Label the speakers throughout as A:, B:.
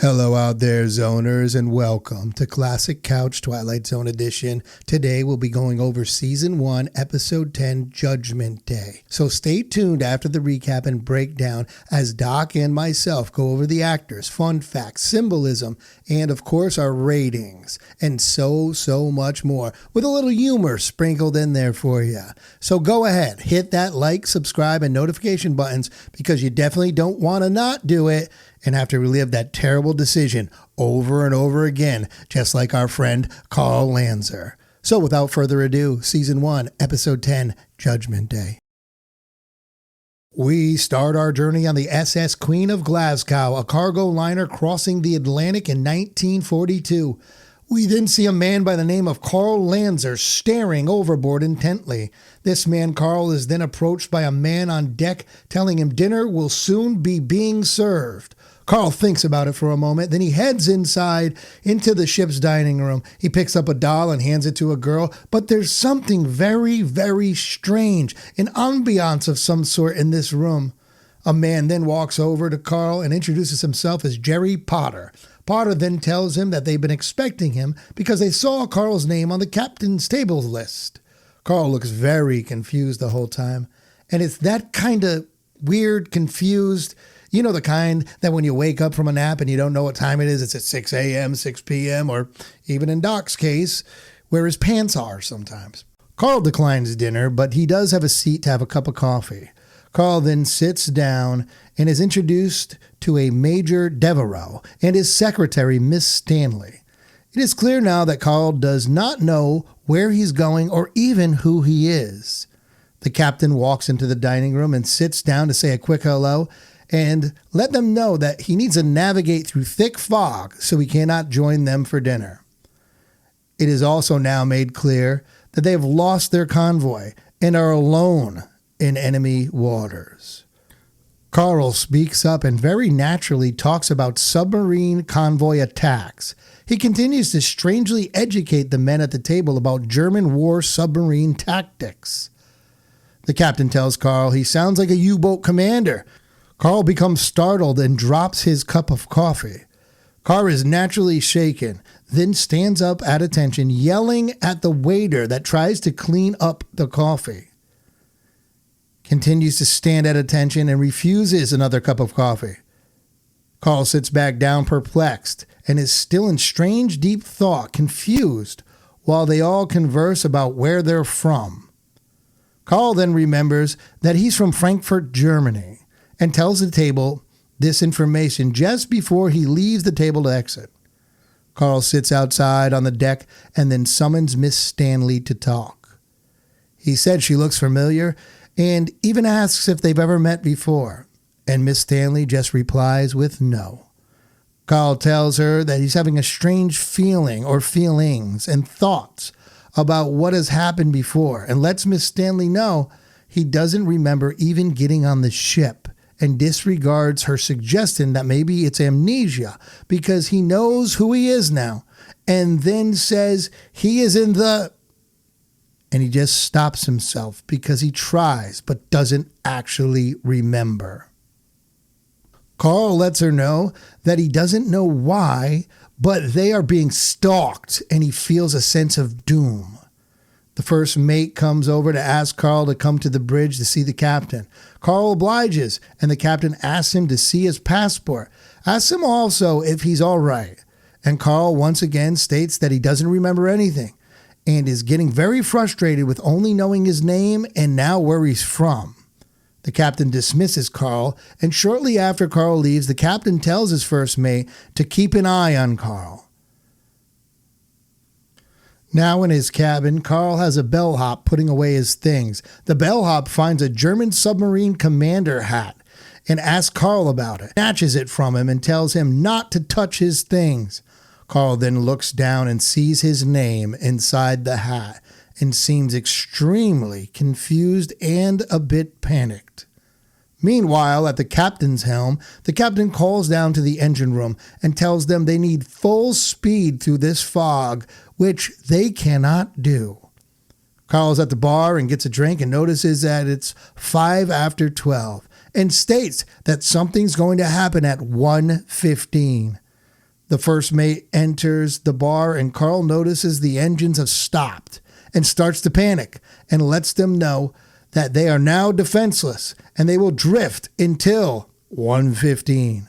A: Hello out there, zoners, and welcome to Classic Couch Twilight Zone Edition. Today we'll be going over Season 1, Episode 10, Judgment Day. So stay tuned after the recap and breakdown as Doc and myself go over the actors, fun facts, symbolism, and of course our ratings, and so much more, with a little humor sprinkled in there for you. So go ahead, hit that like, subscribe, and notification buttons because you definitely don't want to not do it and have to relive that terrible decision over and over again, just like our friend Carl Lanzer. So without further ado, Season 1, Episode 10, Judgment Day. We start our journey on the SS Queen of Glasgow, a cargo liner crossing the Atlantic in 1942. We then see a man by the name of Carl Lanzer staring overboard intently. This man, Carl, is then approached by a man on deck telling him dinner will soon be being served. Carl thinks about it for a moment, then he heads inside into the ship's dining room. He picks up a doll and hands it to a girl, but there's something very strange, an ambiance of some sort in this room. A man then walks over to Carl and introduces himself as Jerry Potter. Potter then tells him that they've been expecting him because they saw Carl's name on the captain's table list. Carl looks very confused the whole time, and it's that kind of weird, confused. You know, the kind that when you wake up from a nap and you don't know what time it is, it's at 6 a.m., 6 p.m., or even in Doc's case, where his pants are sometimes. Carl declines dinner, but he does have a seat to have a cup of coffee. Carl then sits down and is introduced to a Major Devereaux and his secretary, Miss Stanley. It is clear now that Carl does not know where he's going or even who he is. The captain walks into the dining room and sits down to say a quick hello and let them know that he needs to navigate through thick fog so he cannot join them for dinner. It is also now made clear that they have lost their convoy and are alone in enemy waters. Carl speaks up and very naturally talks about submarine convoy attacks. He continues to strangely educate the men at the table about German war submarine tactics. The captain tells Carl he sounds like a U-boat commander. Carl becomes startled and drops his cup of coffee. Carl is naturally shaken, then stands up at attention, yelling at the waiter that tries to clean up the coffee. Continues to stand at attention and refuses another cup of coffee. Carl sits back down perplexed and is still in strange deep thought, confused, while they all converse about where they're from. Carl then remembers that he's from Frankfurt, Germany, and tells the table this information just before he leaves the table to exit. Carl sits outside on the deck and then summons Miss Stanley to talk. He said she looks familiar and even asks if they've ever met before, and Miss Stanley just replies with no. Carl tells her that he's having a strange feeling or feelings and thoughts about what has happened before and lets Miss Stanley know he doesn't remember even getting on the ship, and disregards her suggestion that maybe it's amnesia because he knows who he is now, and then says he is in the... And he just stops himself because he tries but doesn't actually remember. Carl lets her know that he doesn't know why, but they are being stalked and he feels a sense of doom. The first mate comes over to ask Carl to come to the bridge to see the captain. Carl obliges, and the captain asks him to see his passport. Asks him also if he's all right. And Carl once again states that he doesn't remember anything and is getting very frustrated with only knowing his name and now where he's from. The captain dismisses Carl, and shortly after Carl leaves, the captain tells his first mate to keep an eye on Carl. Now in his cabin, Carl has a bellhop putting away his things. The bellhop finds a German submarine commander hat and asks Carl about it, snatches it from him and tells him not to touch his things. Carl then looks down and sees his name inside the hat and seems extremely confused and a bit panicked. Meanwhile, at the captain's helm, the captain calls down to the engine room and tells them they need full speed through this fog, which they cannot do. Carl's at the bar and gets a drink and notices that it's 5 after 12 and states that something's going to happen at 1:15. The first mate enters the bar and Carl notices the engines have stopped and starts to panic and lets them know that they are now defenseless and they will drift until 1:15.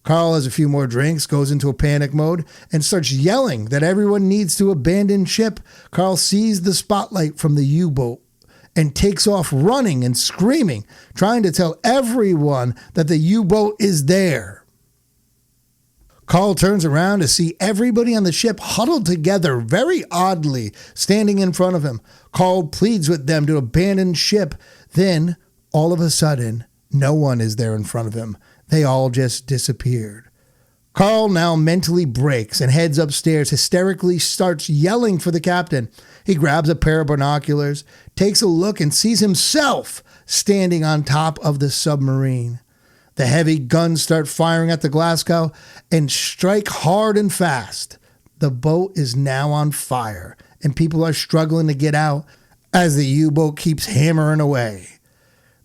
A: Carl has a few more drinks, goes into a panic mode, and starts yelling that everyone needs to abandon ship. Carl sees the spotlight from the U-boat and takes off running and screaming, trying to tell everyone that the U-boat is there. Carl turns around to see everybody on the ship huddled together very oddly, standing in front of him. Carl pleads with them to abandon ship. Then, all of a sudden, no one is there in front of him. They all just disappeared. Carl now mentally breaks and heads upstairs, hysterically starts yelling for the captain. He grabs a pair of binoculars, takes a look, and sees himself standing on top of the submarine. The heavy guns start firing at the Glasgow and strike hard and fast. The boat is now on fire, and people are struggling to get out as the U-boat keeps hammering away.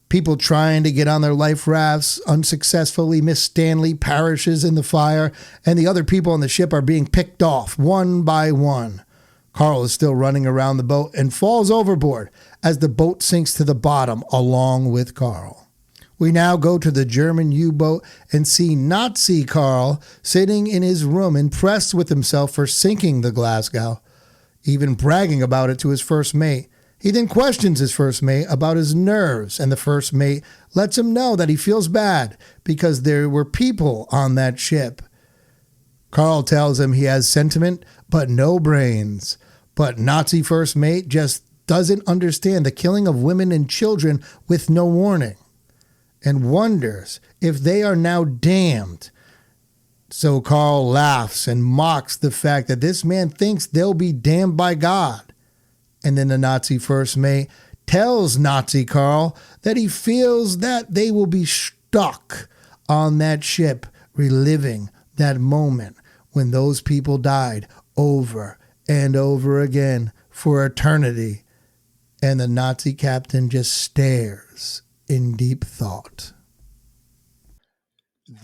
A: People trying to get on their life rafts unsuccessfully. Miss Stanley perishes in the fire, and the other people on the ship are being picked off one by one. Carl is still running around the boat and falls overboard as the boat sinks to the bottom along with Carl. We now go to the German U-boat and see Nazi Carl sitting in his room, impressed with himself for sinking the Glasgow, even bragging about it to his first mate. He then questions his first mate about his nerves, and the first mate lets him know that he feels bad because there were people on that ship. Carl tells him he has sentiment but no brains. But Nazi first mate just doesn't understand the killing of women and children with no warning, and wonders if they are now damned. So Carl laughs and mocks the fact that this man thinks they'll be damned by God. And then the Nazi first mate tells Nazi Carl that he feels that they will be stuck on that ship, reliving that moment when those people died over and over again for eternity. And the Nazi captain just stares in deep thought.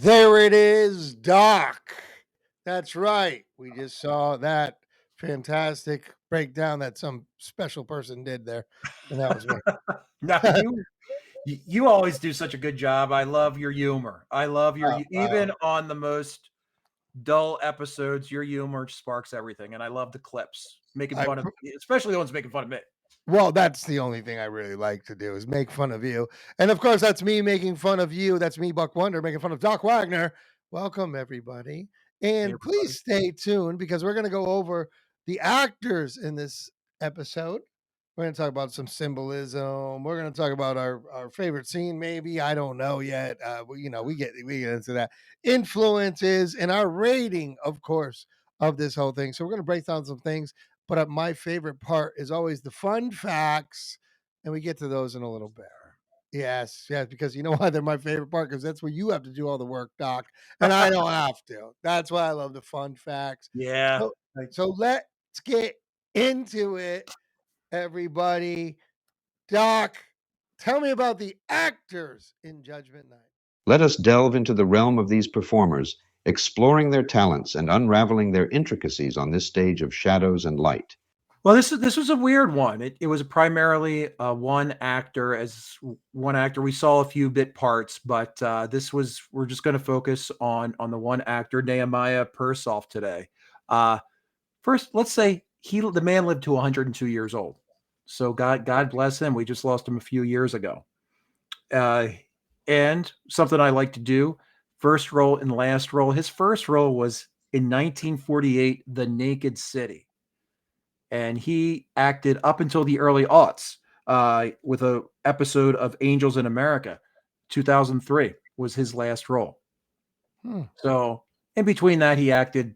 A: There it is, Doc. That's right. We just saw that fantastic breakdown that some special person did there. And that was me.
B: No, you always do such a good job. I love your humor. I love your even on the most dull episodes, your humor sparks everything. And I love the clips making fun of, especially the ones making fun of me.
A: Well, that's the only thing I really like to do is make fun of you. And of course, that's me making fun of you. That's me, Buck Wonder, making fun of Doc Wagner. Welcome, everybody. And please stay tuned because we're going to go over the actors in this episode. We're going to talk about some symbolism. We're going to talk about our favorite scene, maybe. I don't know yet. We get into that. Influences and our rating, of course, of this whole thing. So we're going to break down some things. But my favorite part is always the fun facts, and we get to those in a little bit. Yes, because you know why they're my favorite part? Because that's where you have to do all the work, Doc, and I don't have to. That's why I love the fun facts.
B: Yeah.
A: So let's get into it, everybody. Doc, tell me about the actors in Judgment Night.
C: Let us delve into the realm of these performers, exploring their talents and unraveling their intricacies on this stage of shadows and light.
B: Well, this was a weird one. It was primarily one actor. We saw a few bit parts, but we're just going to focus on the one actor, Nehemiah Persoff, today. First, let's say the man lived to 102 years old. So God bless him. We just lost him a few years ago. And something I like to do, first role and last role. His first role was in 1948, The Naked City. And he acted up until the early aughts with an episode of Angels in America. 2003 was his last role. So in between that, he acted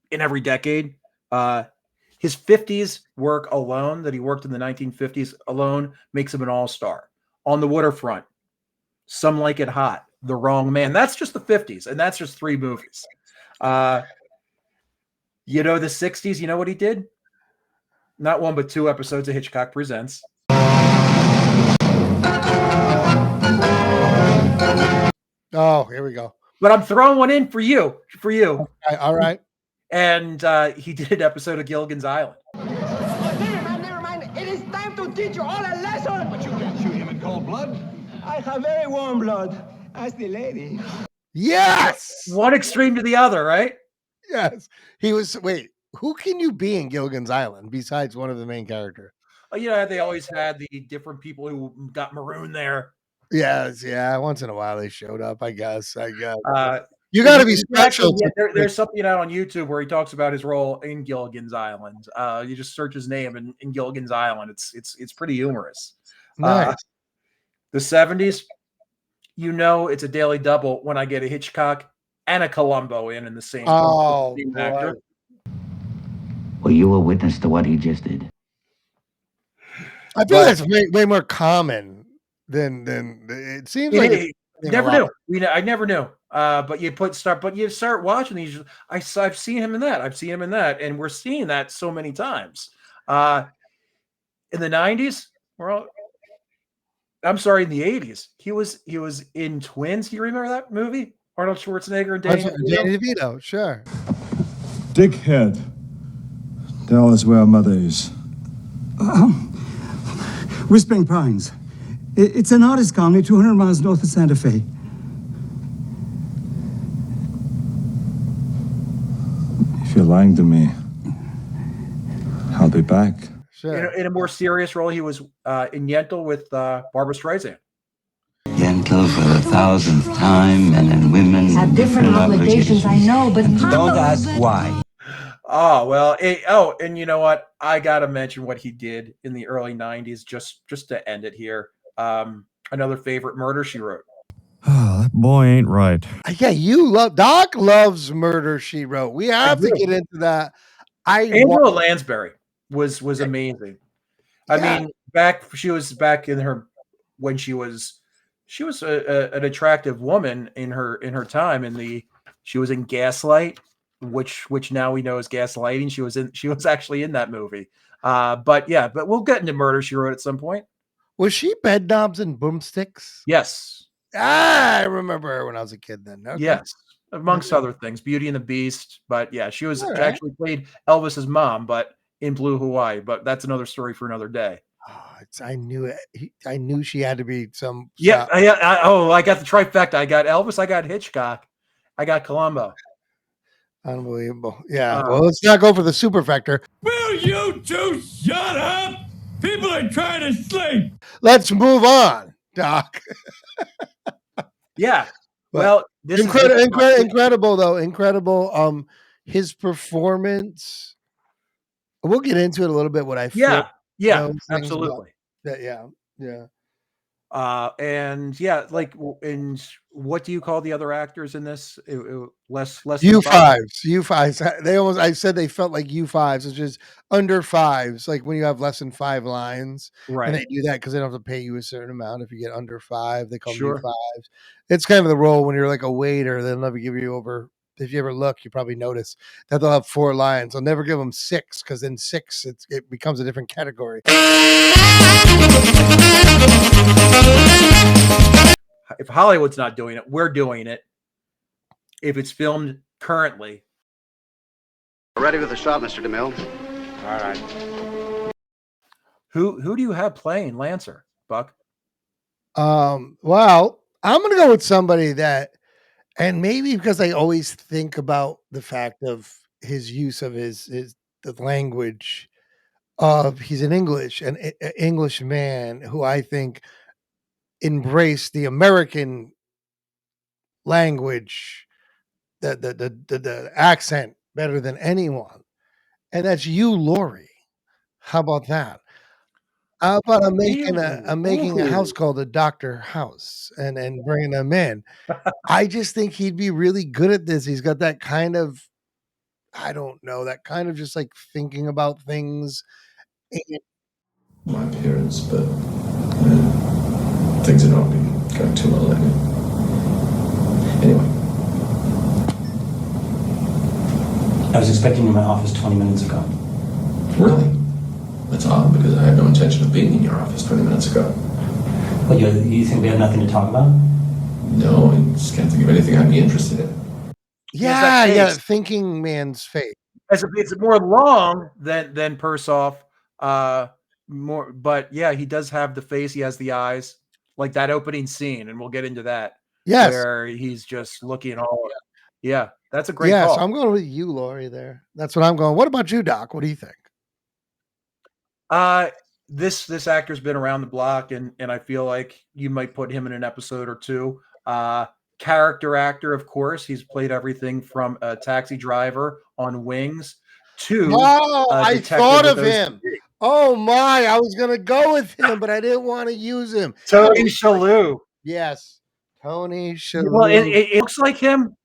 B: in every decade. His 50s work alone, that he worked in the 1950s alone, makes him an all-star. On the Waterfront, Some Like It Hot, The Wrong Man. That's just the 50s, and that's just 3 movies. The 60s, you know what he did? Not 1, but 2 episodes of Hitchcock Presents.
A: Oh, here we go.
B: but I'm throwing one in for you.
A: All right.
B: And he did an episode of Gilligan's Island.
D: Never mind. It is time to teach you all a lesson.
E: But you can't shoot him in cold blood.
D: I have very warm blood. Ask the lady.
A: Yes.
B: One extreme to the other, right?
A: Yes. He was. Wait, who can you be in Gilligan's Island besides one of the main characters?
B: You know, they always had the different people who got marooned there.
A: Yes. Yeah. Once in a while they showed up. I guess.
B: You
A: got to be special.
B: There's something out on YouTube where he talks about his role in Gilligan's Island. You just search his name in Gilligan's Island. It's pretty humorous.
A: Nice.
B: The 70s, you know, it's a daily double when I get a Hitchcock and a Columbo in the same actor.
F: Well, you were witness to what he just did.
A: I feel that's way more common than it seems like.
B: Never knew. I never knew. But you start watching these. I've seen him in that. And we're seeing that so many times. In the 90s, in the 80s, he was in Twins. Do you remember that movie? Arnold Schwarzenegger and Danny
A: DeVito. Sure.
G: Dickhead. Tell us where Mother is.
H: Whispering Pines. It's an artist colony 200 miles north of Santa Fe.
G: If you're lying to me, I'll be back.
A: Sure.
B: In a more serious role, he was in Yentl with Barbara Streisand.
F: Yentl for the 1000th time, men and women
I: have different obligations, I know, but
F: don't ask why.
B: Oh, well. And you know what? I got to mention what he did in the early 90s, just to end it here. Another favorite, Murder, She Wrote.
J: Oh, that boy ain't right.
A: Yeah, Doc loves Murder, She Wrote. We have to get into that.
B: Angela Lansbury was amazing. I mean, she was back in her when she was an attractive woman in her time. She was in Gaslight, which now we know is Gaslighting. She was actually in that movie. But we'll get into Murder, She Wrote at some point.
A: Was she Bedknobs and Broomsticks?
B: Yes.
A: I remember her when I was a kid then. Okay.
B: Yes. Amongst other things, Beauty and the Beast. But yeah, she actually played Elvis's mom, but in Blue Hawaii. But that's another story for another day.
A: Oh, I knew it. I knew she had to be some.
B: Yeah. I got the trifecta. I got Elvis. I got Hitchcock. I got Columbo.
A: Unbelievable. Yeah. Well, let's not go for the superfecta.
K: Will you two shut up? People are trying to sleep.
A: Let's move on, Doc.
B: Yeah. Well, this
A: incredible though. Incredible. His performance. We'll get into it a little bit. What I feel.
B: Yeah. Absolutely.
A: Yeah.
B: And what do you call the other actors in this? Less
A: U5s. I said they felt like U5s, which is under fives. Like when you have less than 5 lines,
B: right?
A: And they do that because they don't have to pay you a certain amount. If you get under 5, they call them U5s. It's kind of the role when you're like a waiter. They'll never give you over. If you ever look, you probably notice that they'll have 4 lines. They'll never give them 6 because in 6 it becomes a different category.
B: If Hollywood's not doing it, we're doing it. If it's filmed currently.
L: Ready with the shot, Mr. DeMille.
B: All right. Who do you have playing Lancer, Buck?
A: Well, I'm going to go with somebody that, and maybe because I always think about the fact of his use of the language of he's an English man who I think embraced the American language, the accent better than anyone, and that's Hugh Laurie. How about that? How about I'm making a house called a Doctor House and bringing them in. I just think he'd be really good at this. He's got that kind of, I don't know, that kind of just like thinking about things.
M: My appearance, but things are not going too well lately. Anyway.
N: I was expecting you in my office 20 minutes ago.
M: Really? That's odd, because I had no intention of being in your office 20 minutes ago.
N: What, you think we have nothing to talk about?
M: No, I just can't think of anything I'd be interested in.
A: Yeah, thinking man's face.
B: It's more long than Persoff. More, but yeah, he does have the face. He has the eyes, like that opening scene, and we'll get into that.
A: Yes.
B: Where he's just looking all. Yeah, that's a great
A: Yeah,
B: call.
A: so I'm going with you, Laurie. There, that's what I'm going. What about you, Doc? What do you think?
B: This actor's been around the block, and I feel like you might put him in an episode or two. Character actor, of course. He's played everything from a taxi driver on Wings to
A: I thought of him. Oh my, I was gonna go with him, but I didn't want to use him.
B: Tony Shalhoub.
A: Yes, Tony Shalhoub.
B: Well, it looks like him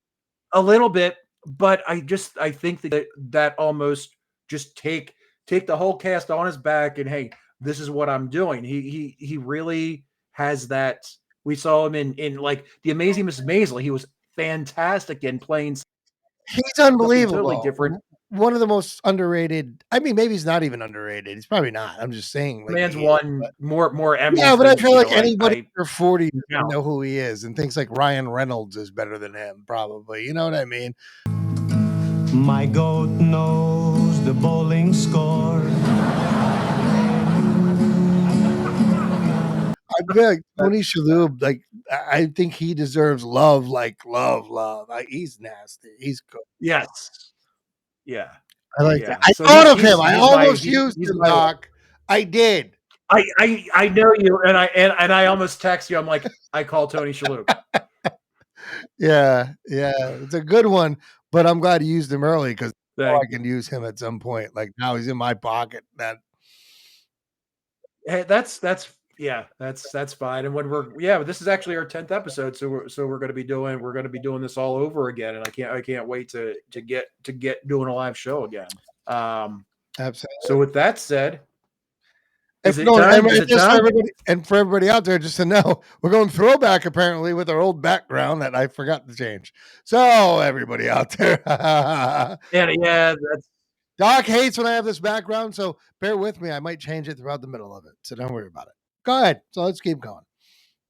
B: a little bit, but I think that almost just take the whole cast on his back and hey, this is what I'm doing. He really has that. We saw him in like The Amazing Mrs. Maisel. He was fantastic in playing.
A: He's unbelievable.
B: Totally different.
A: One of the most underrated. I mean, maybe he's not even underrated. He's probably not. I'm just saying. Like,
B: man's won more Emmys.
A: Yeah, but I feel like anybody under 40
B: doesn't
A: know who he is and thinks like Ryan Reynolds is better than him, probably. You know what I mean?
O: My goat knows the bowling score.
A: I feel like Tony Shalhoub, like I think he deserves love, like love. He's nasty. He's good.
B: Yes. Yeah.
A: I like that. I thought of him. I almost used him, Doc. I did.
B: I know you, and I almost text you. I'm like, I call Tony Shalhoub.
A: Yeah, it's a good one, but I'm glad you used him early because I can use him at some point. Like now he's in my pocket.
B: Hey, that's fine. And when this is actually our 10th episode, so we're going to be doing this all over again, and I can't wait to get doing a live show again.
A: Absolutely.
B: So with that said,
A: for everybody out there, just to know, we're going throwback apparently with our old background that I forgot to change. So everybody out there,
B: that's.
A: Doc hates when I have this background, so bear with me. I might change it throughout the middle of it, so don't worry about it. Go ahead. So let's keep going.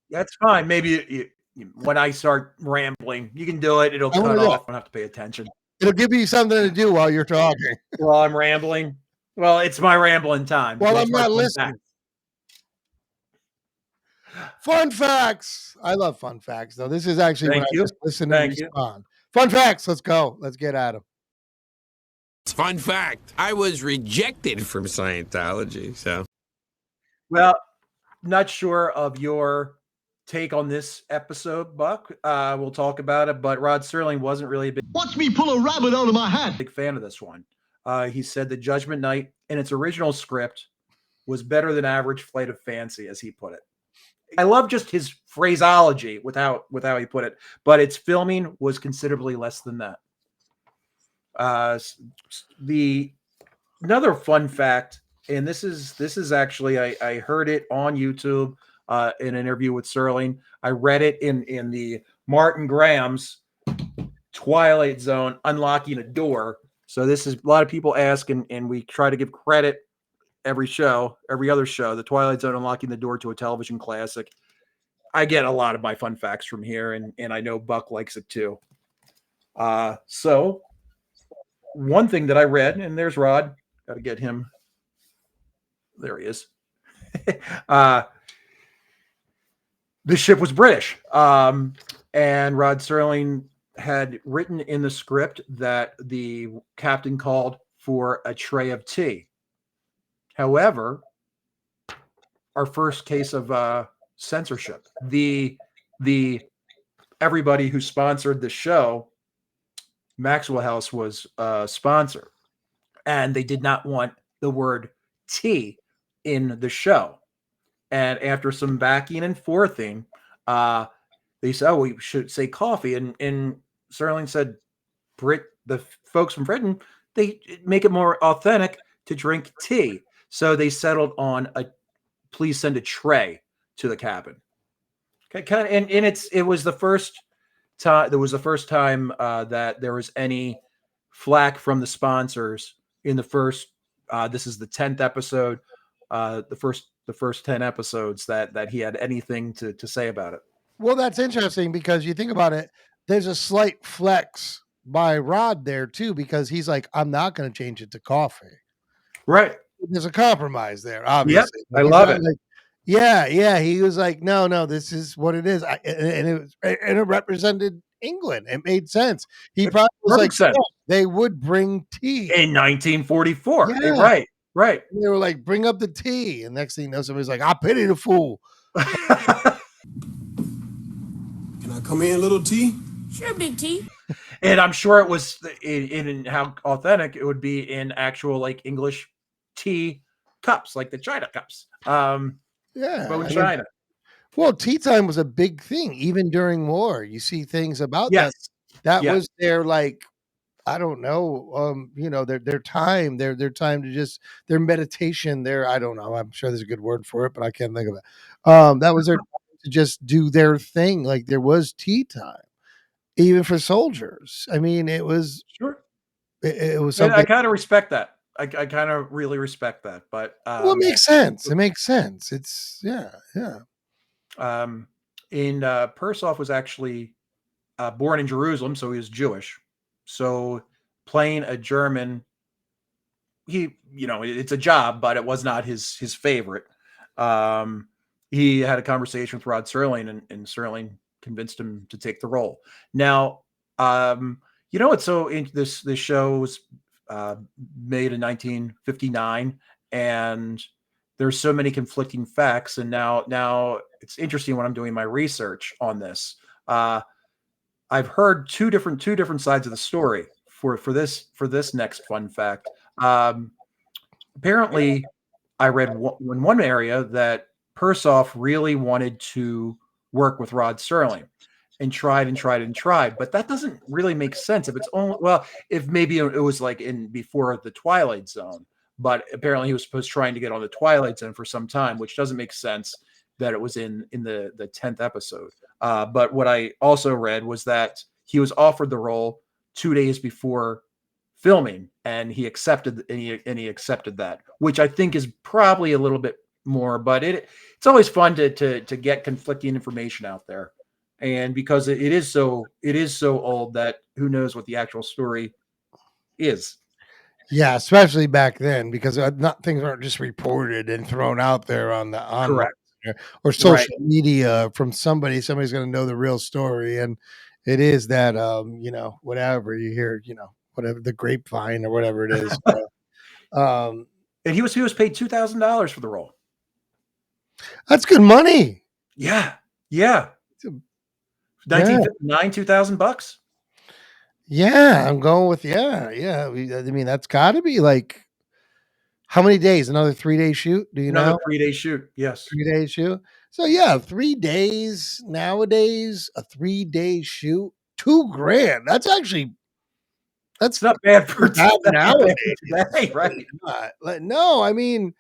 B: That's fine. Maybe when I start rambling, you can do it. It'll cut off. I don't have to pay attention.
A: It'll give you something to do while you're talking.
B: While I'm rambling. Well, it's my rambling time.
A: Well, I'm not listening. Fun facts. I love fun facts, though. This is actually when I just listen and respond. Fun facts. Let's go. Let's get at them.
P: Fun fact, I was rejected from Scientology, so.
B: Well, not sure of your take on this episode, Buck. We'll talk about it, but Rod Serling wasn't really a big...
E: Watch me pull a rabbit out of my hat.
B: Big fan of this one. He said that Judgment Night in its original script was better than average Flight of Fancy, as he put it. I love just his phraseology with how he put it, but its filming was considerably less than that. Another fun fact, and this is actually I heard it on YouTube in an interview with Serling. I read it in the Martin Graham's Twilight Zone Unlocking a Door. So this is a lot of people ask, and we try to give credit every other show, the Twilight Zone Unlocking the Door to a Television Classic. I get a lot of my fun facts from here, and I know Buck likes it too. So one thing that I read, and there's Rod, got to get him. There he is. The ship was British. And Rod Serling had written in the script that the captain called for a tray of tea. However, our first case of censorship, the everybody who sponsored the show, Maxwell House was a sponsor, and they did not want the word tea in the show. And after some backing and forthing, they said, "Oh, we should say coffee." And Serling said, the folks from Britain, they make it more authentic to drink tea. So they settled on please send a tray to the cabin. Okay, and it was the first time. There was the first time that there was any flack from the sponsors in the first. This is the 10th episode. The first 10 episodes that he had anything to say about it.
A: Well, that's interesting because you think about it, there's a slight flex by Rod there too, because he's like, I'm not going to change it to coffee.
B: Right.
A: There's a compromise there,
B: Yep.
A: obviously.
B: I
A: He's
B: love
A: not
B: it.
A: like, yeah. He was like, no, this is what it is. And it represented England. It made sense. He probably was like,
B: Perfect sense.
A: "Yeah, they would bring tea.
B: In 1944.
A: Yeah.
B: Right. Right.
A: And they were like, bring up the tea. And next thing you know, somebody's like, I pity the fool.
K: Can I come in, little T?
I: Sure, Big T.
B: And I'm sure it was in how authentic it would be in actual like English tea cups, like the China cups.
A: Yeah.
B: But in China.
A: Well, tea time was a big thing, even during war. You see things about
B: Yes.
A: That
B: Yes.
A: was their like, I don't know, their time, their time to just their meditation, I don't know. I'm sure there's a good word for it, but I can't think of it. That was their time to just do their thing. Like there was tea time, even for soldiers. I mean, it was
B: sure.
A: It was
B: And
A: something.
B: I kind of respect that. I kind of really respect that. But
A: Well, it makes sense. It makes sense. It's yeah.
B: In Persoff was actually born in Jerusalem, so he was Jewish. So playing a German, it's a job, but it was not his favorite. He had a conversation with Rod Serling, and Serling convinced him to take the role. Now, it's so this show was made in 1959, and there's so many conflicting facts. And now it's interesting when I'm doing my research on this. I've heard two different sides of the story for this next fun fact. Apparently, I read in one area that Persoff really wanted to work with Rod Serling and tried, but that doesn't really make sense if it's only, if maybe it was like before the Twilight Zone, but apparently he was trying to get on the Twilight Zone for some time, which doesn't make sense that it was in the 10th episode. But what I also read was that he was offered the role 2 days before filming, and he accepted that, which I think is probably a little bit more, but it's always fun to get conflicting information out there. And because it is so old that who knows what the actual story is.
A: Yeah, especially back then, because things aren't just reported and thrown out there on
B: Correct.
A: or social media from somebody's going to know the real story. And it is that, whatever you hear, whatever the grapevine or whatever it is.
B: And he was paid $2,000 for the role.
A: That's good money.
B: Yeah. 1959, $2,000.
A: Yeah, I'm going with yeah. I mean, that's got to be like how many days? Another 3-day shoot? Do you know?
B: Another 3-day shoot. Yes.
A: 3-day shoot. So yeah, 3 days nowadays. A 3-day shoot, $2,000. That's
B: not bad for
A: nowadays,
B: right?
A: No, I mean,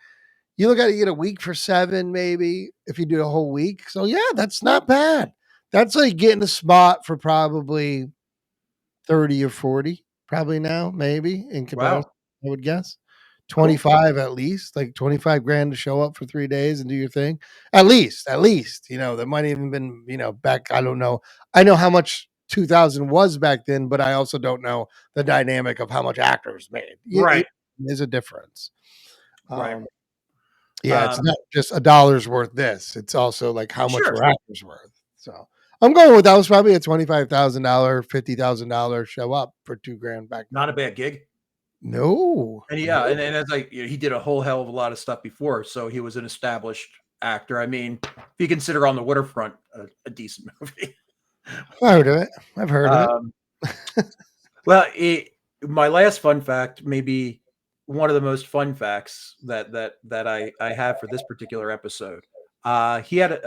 A: you look at it, you get a week for 7, maybe if you do a whole week. So yeah, that's not bad. That's like getting a spot for probably 30 or 40, probably now, maybe in comparison. I would guess 25 at least, like $25,000 to show up for 3 days and do your thing. At least, that might even been, back. I don't know. I know how much 2000 was back then, but I also don't know the dynamic of how much actors made.
B: Right.
A: There's a difference.
B: Right.
A: Yeah, it's not just a dollar's worth this. It's also like how much
B: Sure.
A: are actors worth. So I'm going with that was probably a $25,000, $50,000 show up for $2,000 back.
B: Not a bad gig.
A: No.
B: And and as he did a whole hell of a lot of stuff before, so he was an established actor. I mean, if you consider On the Waterfront a decent movie.
A: I've heard of it.
B: Well, my last fun fact, maybe one of the most fun facts that I have for this particular episode. He had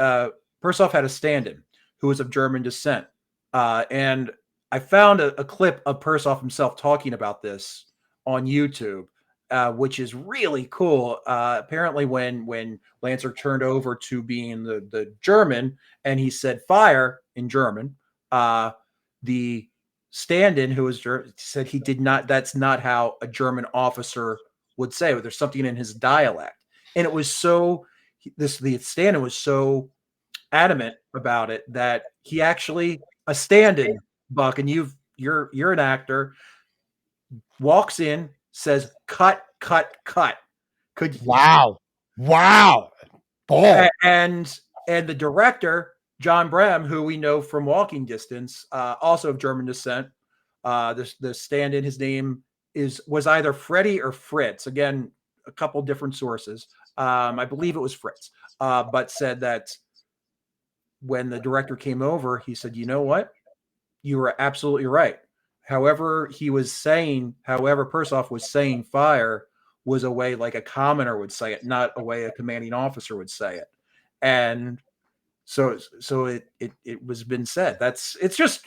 B: Persoff had a stand-in who was of German descent, and I found a clip of Persoff himself talking about this on YouTube, which is really cool. Apparently, when Lanzer turned over to being the German, and he said "fire" in German, the stand-in who was German said he did not. That's not how a German officer would say it. There's something in his dialect, and it was so. The stand-in was so adamant about it that he actually a stand-in, Buck, and you're an actor, walks in, says cut, cut, cut.
A: Wow. Ball.
B: And the director, John Brehm, who we know from Walking Distance, also of German descent. The stand-in, his name was either Freddie or Fritz. Again, a couple different sources. I believe it was Fritz, but said that when the director came over, he said, "You know what? You were absolutely right. However Persoff was saying fire was a way like a commoner would say it, not a way a commanding officer would say it." And so it was been said. It's just,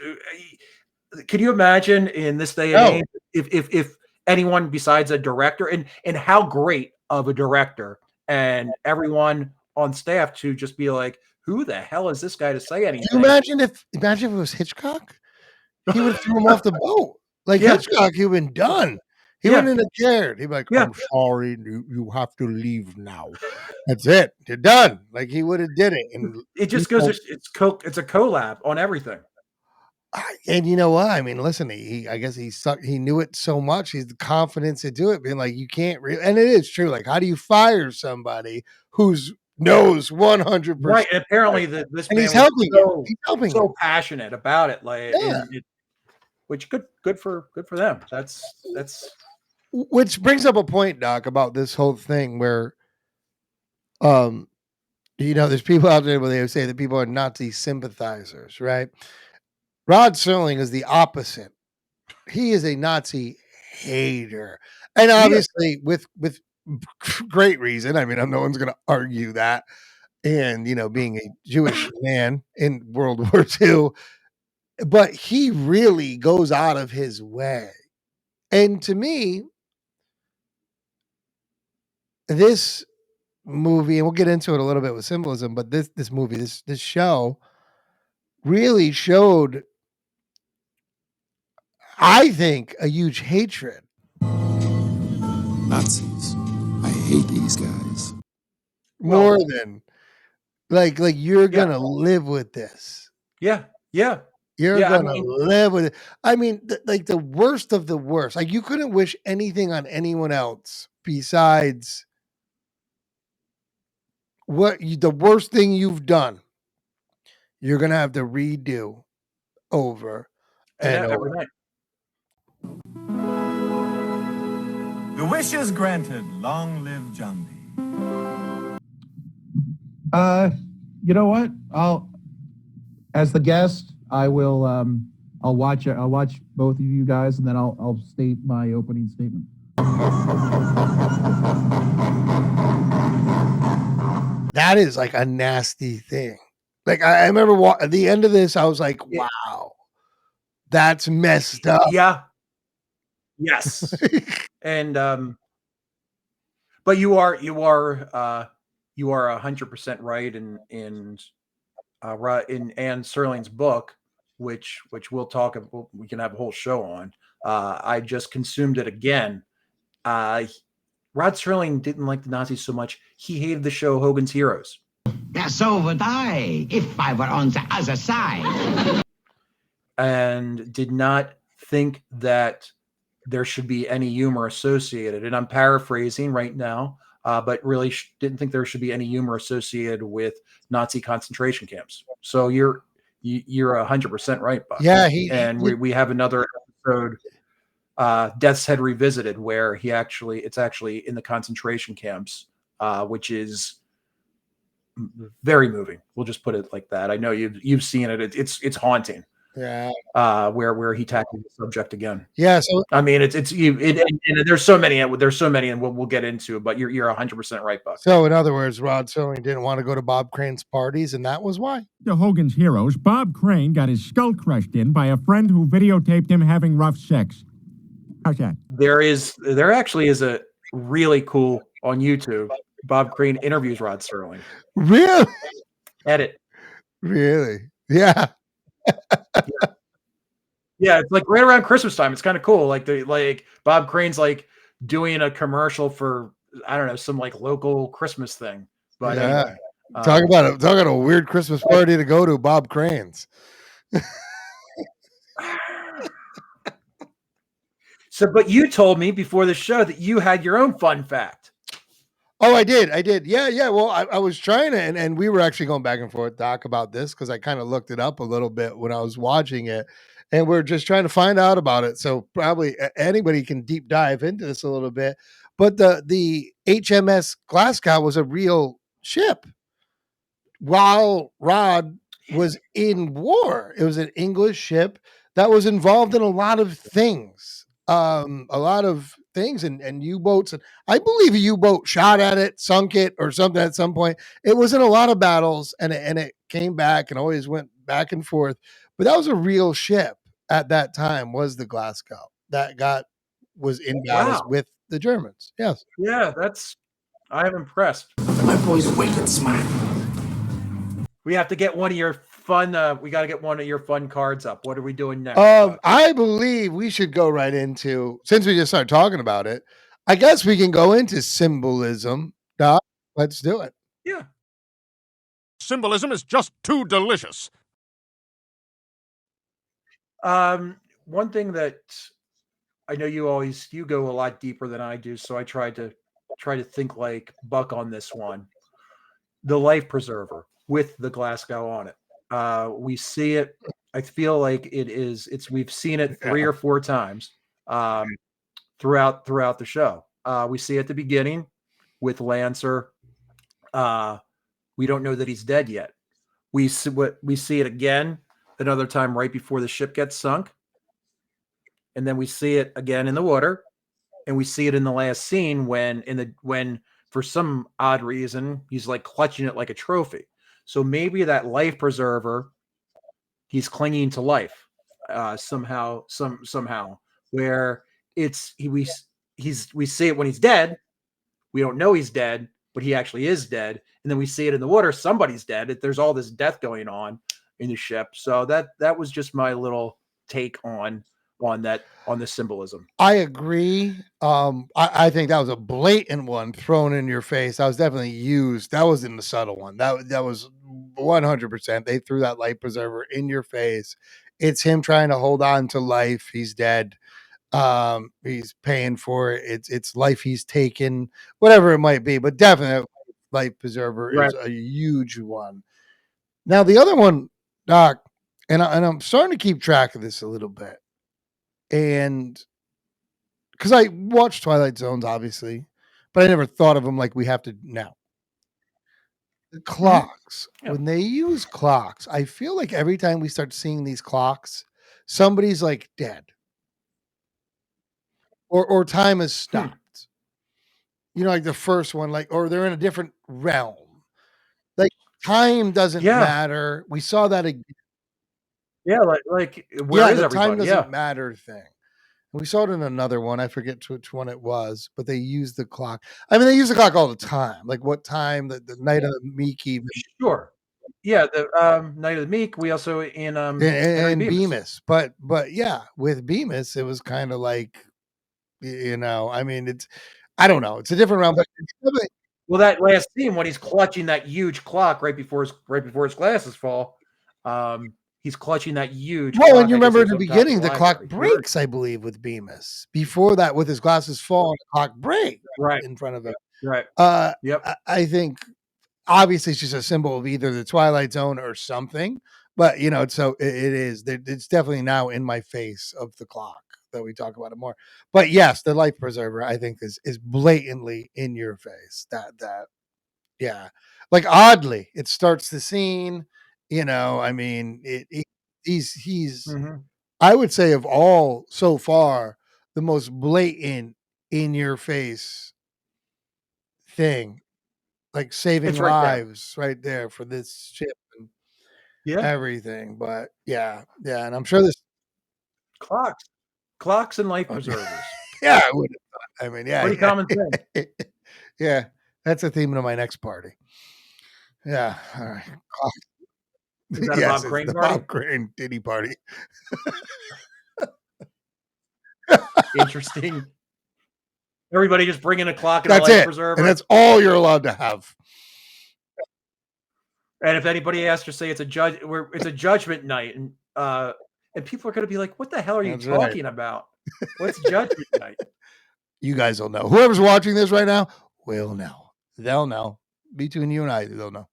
B: can you imagine in this day and age if anyone besides a director and how great of a director and everyone on staff to just be like, who the hell is this guy to say anything?
A: Can you imagine if it was Hitchcock? He would have threw him off the boat. Like Hitchcock, he'd been done. He wouldn't have cared. He'd be like, I'm sorry, you have to leave now. That's it. You're done. Like he would have did it. And
B: it just goes, it's a collab on everything.
A: And you know what? I mean, listen, I guess he knew it so much. He's the confidence to do it, being like, you can't and it is true. Like, how do you fire somebody who's knows 100%?
B: Right. And apparently this man
A: he's helping
B: he's helping so passionate about it. Like, which good for them. That's
A: which brings up a point, Doc, about this whole thing where, there's people out there where they say that people are Nazi sympathizers, right? Rod Serling is the opposite. He is a Nazi hater, and obviously with great reason. I mean, no one's going to argue that. And being a Jewish man in World War II, but he really goes out of his way. And to me, this movie, and we'll get into it a little bit with Symbolism, but this movie, this show really showed, I think, a huge hatred.
Q: Nazis. I hate these guys.
A: More than like you're gonna live with this.
B: Yeah.
A: You're gonna live with it. I mean, like the worst of the worst. Like you couldn't wish anything on anyone else besides the worst thing you've done. You're gonna have to redo over and over.
B: Every night.
R: The wish is granted. Long live John B.
S: You know what? As the guest, I'll watch both of you guys, and then I'll state my opening statement.
A: That is like a nasty thing. Like I remember at the end of this, I was like, "Wow, that's messed up."
B: Yeah. Yes. And but you are 100% right in Anne Serling's book, which we'll talk about. We can have a whole show on. I just consumed it again. Rod Serling didn't like the Nazis so much. He hated the show Hogan's Heroes.
T: So would I, if I were on the other side.
B: And did not think that there should be any humor associated. And I'm paraphrasing right now, but really didn't think there should be any humor associated with Nazi concentration camps. So you're 100% right, Buck.
A: Yeah,
B: we have another episode, Death's Head Revisited, where it's actually in the concentration camps, which is very moving. We'll just put it like that. I know you've seen it. It's haunting.
A: Yeah.
B: Where he tackled the subject again.
A: Yeah. So
B: I mean, and there's so many, and we'll get into it. But you're 100% right, Buck.
A: So in other words, Rod Serling didn't want to go to Bob Crane's parties, and that was why.
J: To Hogan's Heroes, Bob Crane got his skull crushed in by a friend who videotaped him having rough sex. How's that?
B: There actually is a really cool on YouTube. Bob Crane interviews Rod Serling.
A: Really?
B: Edit.
A: Really? Yeah.
B: Yeah, it's like right around Christmas time. It's kind of cool. Like Bob Crane's like doing a commercial for, I don't know, some like local Christmas thing. But anyway,
A: Talk about a weird Christmas party to go to, Bob Crane's.
B: So, but you told me before the show that you had your own fun fact.
A: Oh, I did. Yeah. Well, I was trying to, and we were actually going back and forth, Doc, about this because I kind of looked it up a little bit when I was watching it, and we're just trying to find out about it. So probably anybody can deep dive into this a little bit. But the HMS Glasgow was a real ship while Rod was in war. It was an English ship that was involved in a lot of things. And U-boats. And I believe a U-boat shot at it, sunk it, or something at some point. It was in a lot of battles, and it came back and always went back and forth. But that was a real ship at that time. Was the Glasgow that was in battles with the Germans? Yes.
B: Yeah, I am impressed.
M: My boy's wicked smart.
B: We have to get one of your fun. We got to get one of your fun cards up. What are we doing next?
A: I believe we should go right into, since we just started talking about it, I guess we can go into symbolism. Doc, let's do it.
B: Yeah.
J: Symbolism is just too delicious.
B: One thing that I know you go a lot deeper than I do, so I try to think like Buck on this one. The life preserver with the Glasgow on it. We see it. I feel like we've seen it 3 or 4 times throughout the show. We see at the beginning with Lanzer. We don't know that he's dead yet. We see it again another time right before the ship gets sunk, and then we see it again in the water, and we see it in the last scene when for some odd reason he's like clutching it like a trophy. So maybe that life preserver, he's clinging to life somehow, where we see it when he's dead. We don't know he's dead, but he actually is dead. And then we see it in the water. Somebody's dead. There's all this death going on in the ship. So that was just my little take on the symbolism.
A: I agree. I think that was a blatant one thrown in your face. That was definitely used. That was in the subtle one. That was 100%. They threw that life preserver in your face. It's him trying to hold on to life. He's dead. He's paying for it. It's life he's taken, whatever it might be, but definitely life preserver is a huge one. Now the other one, Doc, and I'm starting to keep track of this a little bit. And because I watched Twilight Zones, obviously, but I never thought of them like we have to now. The clocks, when they use clocks, I feel like every time we start seeing these clocks, somebody's like dead or time has stopped. You know, like the first one, or they're in a different realm. Like time doesn't matter. We saw that again.
B: Yeah, like where is
A: the
B: everybody?
A: Time doesn't matter thing. We saw it in another one. I forget which one it was, but they use the clock. I mean, they use the clock all the time. Like what time the Night of the Meek even.
B: Sure. Yeah, the Night of the Meek. We also in
A: Bemis. But yeah, with Bemis, it was kind of like, I mean, I don't know. It's a different realm. But
B: well, that last scene when he's clutching that huge clock right before his glasses fall. He's clutching that huge.
A: Well, and you remember in the beginning, the clock breaks, I believe, with Bemis. Before that, with his glasses fall, the clock breaks in front of him.
B: Right.
A: Yep. I think obviously it's just a symbol of either the Twilight Zone or something. But so it is. It's definitely now in my face of the clock that we talk about it more. But yes, the life preserver, I think, is blatantly in your face. Yeah, like oddly, it starts the scene. I mean, he's I would say of all so far, the most blatant in your face thing, like saving lives right there for this ship and everything. But yeah. And I'm sure this
B: clocks and life preservers.
A: Yeah, I would have thought. I mean, yeah.
B: Pretty common thing.
A: Yeah, that's a theme of my next party. Yeah. All right.
B: Is that a Bob Crane party?
A: Bob Crane Diddy party.
B: Interesting. Everybody just bring in a clock and
A: that's
B: a life
A: it.
B: preserver.
A: And that's all you're allowed to have.
B: And if anybody asks to say it's a judgment night, and people are going to be like, "What the hell are you
A: That's right.
B: talking about? What's judgment night?"
A: You guys will know. Whoever's watching this right now will know. They'll know. Between you and I, they'll know.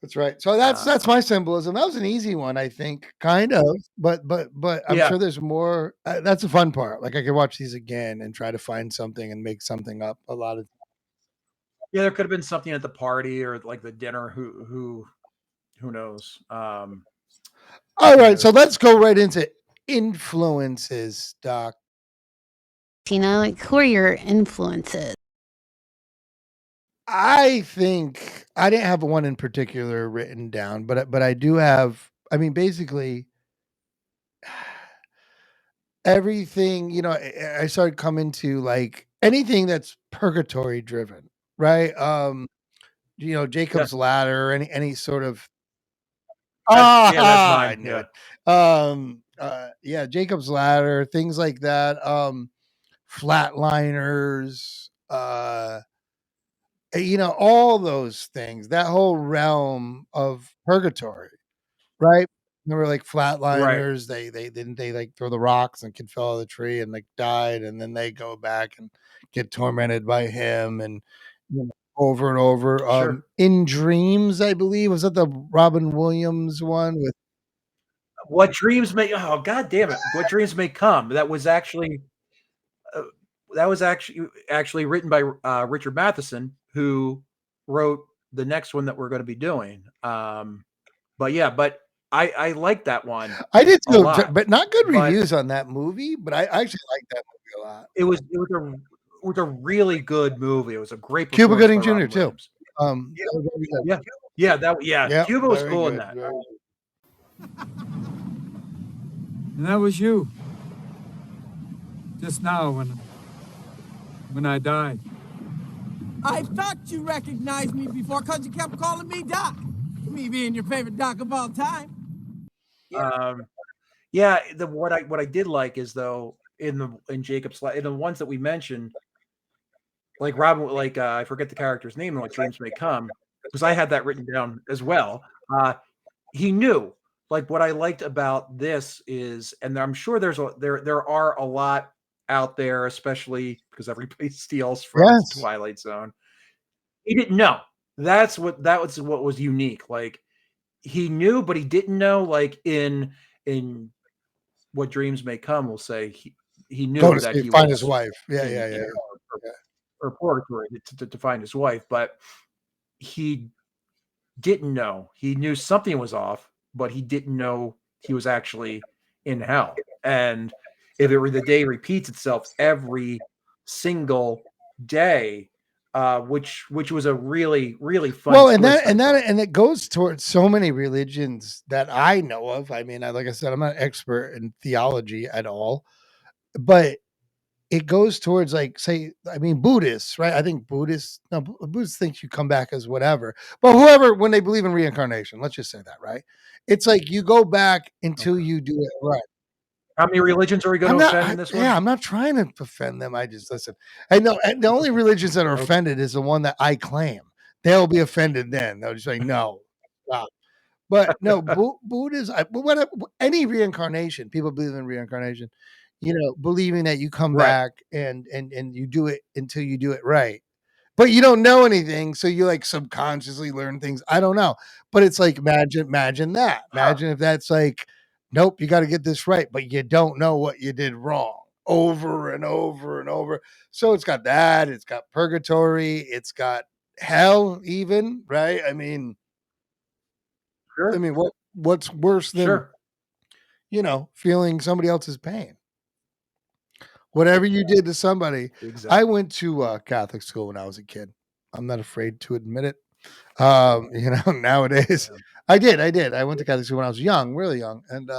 A: That's right. So that's my symbolism. That was an easy one, I think, kind of. But I'm
B: Yeah.
A: sure there's more. That's the fun part. Like I could watch these again and try to find something and make something up. A lot of.
B: Yeah, there could have been something at the party or like the dinner. Who knows?
A: All right, so let's go right into influences, Doc.
U: Tina, like who are your influences?
A: I think I didn't have one in particular written down, but I do have. I mean, basically everything. I started coming to like anything that's purgatory driven, right? Jacob's Ladder, any sort of.
B: Yeah, that's mine.
A: I knew it. Yeah, Jacob's Ladder, things like that. Flatliners, all those things, that whole realm of purgatory, right? Remember like Flatliners, they like throw the rocks and kid fell out of the tree and like died, and then they go back and get tormented by him and over and over.
B: Sure.
A: In Dreams, I believe, was that the Robin Williams one with
B: What Dreams May Oh god damn it. What Dreams May Come. That was actually written by Richard Matheson, who wrote the next one that we're going to be doing. But I like that one.
A: I did
B: a
A: too,
B: lot,
A: but not good reviews on that movie. But I actually like that movie a lot.
B: It was a really good movie. It was a great
A: Cuba
B: performance
A: Gooding
B: by
A: Jr.
B: Robin
A: too.
B: Williams. Yeah. Cuba was cool in that.
V: And that was you. Just now when I died.
W: I thought you recognized me before because you kept calling me Doc. Me being your favorite Doc of all time.
B: What I did like is though in Jacob's in the ones that we mentioned, like Robin, I forget the character's name in What Dreams May Come, because I had that written down as well. He knew. Like what I liked about this is, and I'm sure there are a lot out there, especially because everybody steals from Twilight Zone. He didn't know. That was what was unique. Like he knew, but he didn't know. Like in What Dreams May Come, we'll say he knew that he
A: find
B: was
A: his wife. Yeah.
B: Or purgatory to find his wife, but he didn't know. He knew something was off, but he didn't know he was actually in hell. And if the day repeats itself every single day, which was a really, really fun.
A: Well, and it goes towards so many religions that I know of. I mean, like I said, I'm not an expert in theology at all, but it goes towards Buddhists, right? I think Buddhists think you come back as whatever, but whoever, when they believe in reincarnation, let's just say that, right? It's like you go back until you do it right.
B: How many religions are we going to offend in this one?
A: Yeah, I'm not trying to offend them. I just listen. I know the only religions that are offended is the one that I claim. They'll be offended then. They'll just say, no, stop. But no, Buddhism, any reincarnation, people believe in reincarnation, believing that you come back and you do it until you do it right. But you don't know anything, so you like subconsciously learn things. I don't know. But it's like imagine that. Imagine if that's like, nope, you got to get this right, but you don't know what you did wrong over and over and over. So it's got that, it's got purgatory, it's got hell even, right? I mean,
B: sure.
A: I mean, what's worse than feeling somebody else's pain? Whatever you did to somebody.
B: Exactly.
A: I went to Catholic school when I was a kid. I'm not afraid to admit it. Nowadays, I did. I went to Catholic school when I was young, really young, and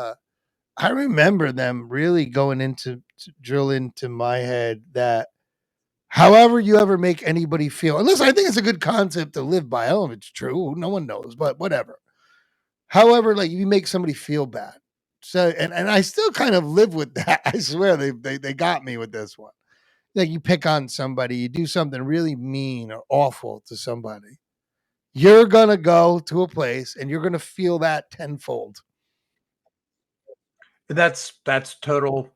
A: I remember them really going to drill into my head that however you ever make anybody feel, unless I think it's a good concept to live by. I don't know if it's true. No one knows, but whatever. However, like you make somebody feel bad. So, and I still kind of live with that. I swear they got me with this one. Like you pick on somebody, you do something really mean or awful to somebody, you're gonna go to a place and you're gonna feel that tenfold.
B: That's total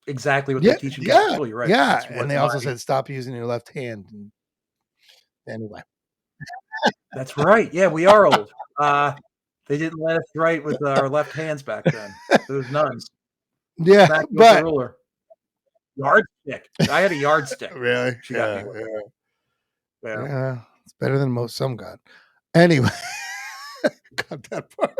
B: exactly what
A: Yeah,
B: they teach in Catholic
A: yeah,
B: school. You're right.
A: yeah.
B: That's
A: And
B: what
A: they also said stop using your left hand. Anyway.
B: That's right. Yeah, we are old. They didn't let us write with our left hands back then. Those nuns.
A: Yeah,
B: Smack with the
A: but
B: ruler. Yardstick. I had a yardstick.
A: really,
B: She got me with.
A: Yeah, it's better than most some got. Anyway, got that part.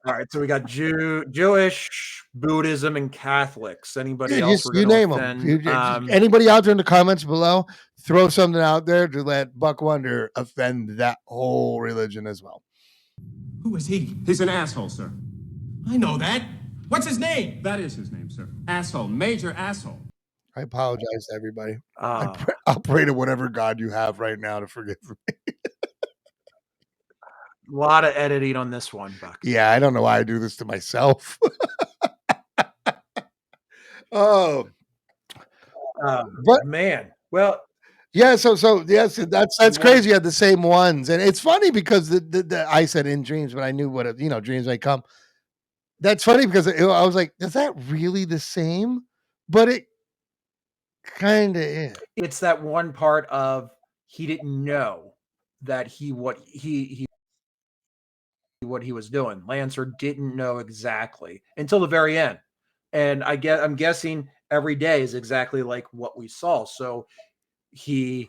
B: All right, so we got Jewish, Buddhism, and Catholics. Anybody else
A: Just
B: we're
A: you
B: going
A: name
B: to
A: them.
B: offend?
A: Anybody out there in the comments below, throw something out there to let Buck Wonder offend that whole religion as well.
K: Who is he?
M: He's an asshole, sir.
K: I know that. What's his name?
M: That is his name, sir. Asshole. Major asshole.
A: I apologize to everybody. I'll pray to whatever God you have right now to forgive me.
B: A lot of editing on this one, Buck.
A: Yeah, I don't know why I do this to myself. Oh,
B: but man, well,
A: yeah. So yes, that's crazy. You had the same ones, and it's funny because the I said in dreams, but I knew what dreams may come. That's funny because I was like, is that really the same? But it kind of is.
B: It's that one part of he didn't know that what he was doing. Lanzer didn't know exactly until the very end. And I'm guessing every day is exactly like what we saw. So he's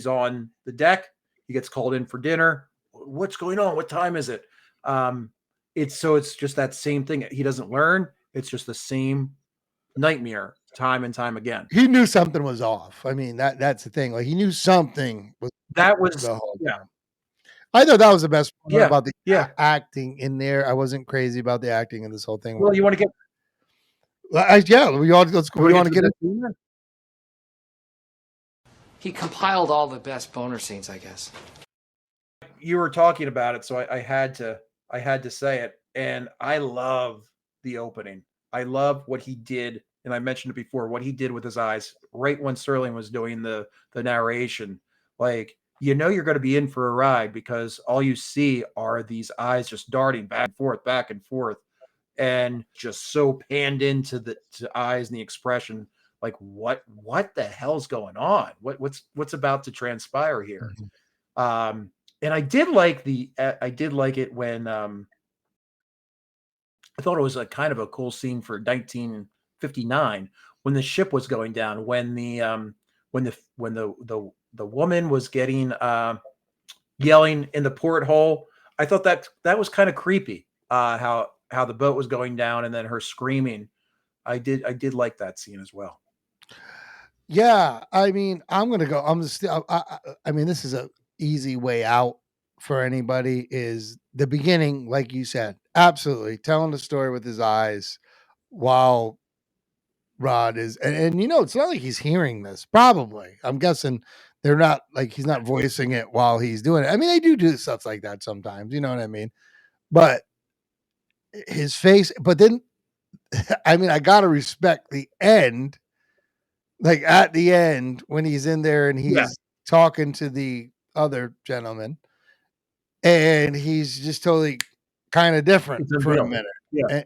B: on the deck. He gets called in for dinner. What's going on? What time is it? It's just that same thing. He doesn't learn. It's just the same nightmare time and time again.
A: He knew something was off. I mean, that's the thing. Like he knew something was the whole time. I thought that was the best part about the acting in there. I wasn't crazy about the acting in this whole thing.
B: Well, you want to get
A: we want to get it.
C: He compiled all the best boner scenes, I guess.
B: You were talking about it, so I had to say it. And I love the opening. I love what he did, and I mentioned it before, what he did with his eyes right when Sterling was doing the narration. Like, you're going to be in for a ride because all you see are these eyes just darting back and forth, and just so panned into the eyes and the expression. Like, what the hell's going on? What's about to transpire here? Mm-hmm. And I did like it when I thought it was a kind of a cool scene for 1959 when the ship was going down, when the woman was getting yelling in the porthole. I thought that was kind of creepy. How the boat was going down and then her screaming. I did like that scene as well.
A: Yeah, I mean, I'm gonna go. I mean, this is a easy way out for anybody. Is the beginning, like you said, absolutely telling the story with his eyes, while Rod is, and it's not like he's hearing this. Probably, I'm guessing they're not like he's not voicing it while he's doing it. I mean, they do stuff like that sometimes. You know what I mean? But his face. But then, I mean, I gotta respect the end. Like at the end when he's in there and he's talking to the other gentleman, and he's just totally kind of different for a minute. Yeah.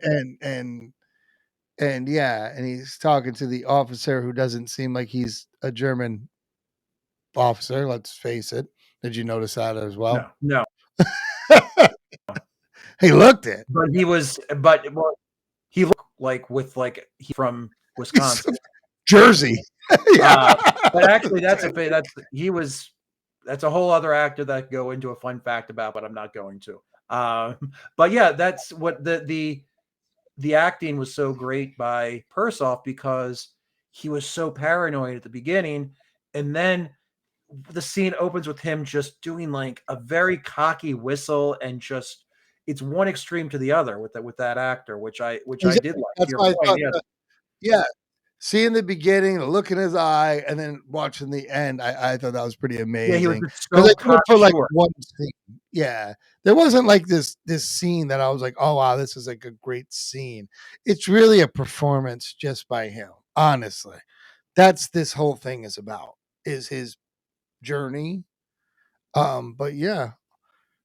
A: And he's talking to the officer who doesn't seem like he's a German officer. Let's face it. Did you notice that as well?
B: No.
A: He looked it,
B: but he looked like he from Wisconsin.
A: Jersey.
B: But actually that's a whole other actor that go into a fun fact about, but I'm not going to. But yeah, that's what the acting was so great by Persoff, because he was so paranoid at the beginning, and then the scene opens with him just doing like a very cocky whistle, and just it's one extreme to the other with that actor, which I did like.
A: That's why I thought yeah. Seeing the beginning, the look in his eye, and then watching the end, I thought that was pretty amazing.
B: Yeah, he was so
A: for like one scene. Yeah, there wasn't like this scene that I was like, oh wow, this is like a great scene. It's really a performance just by him. Honestly, that's this whole thing is about, is his journey. But yeah.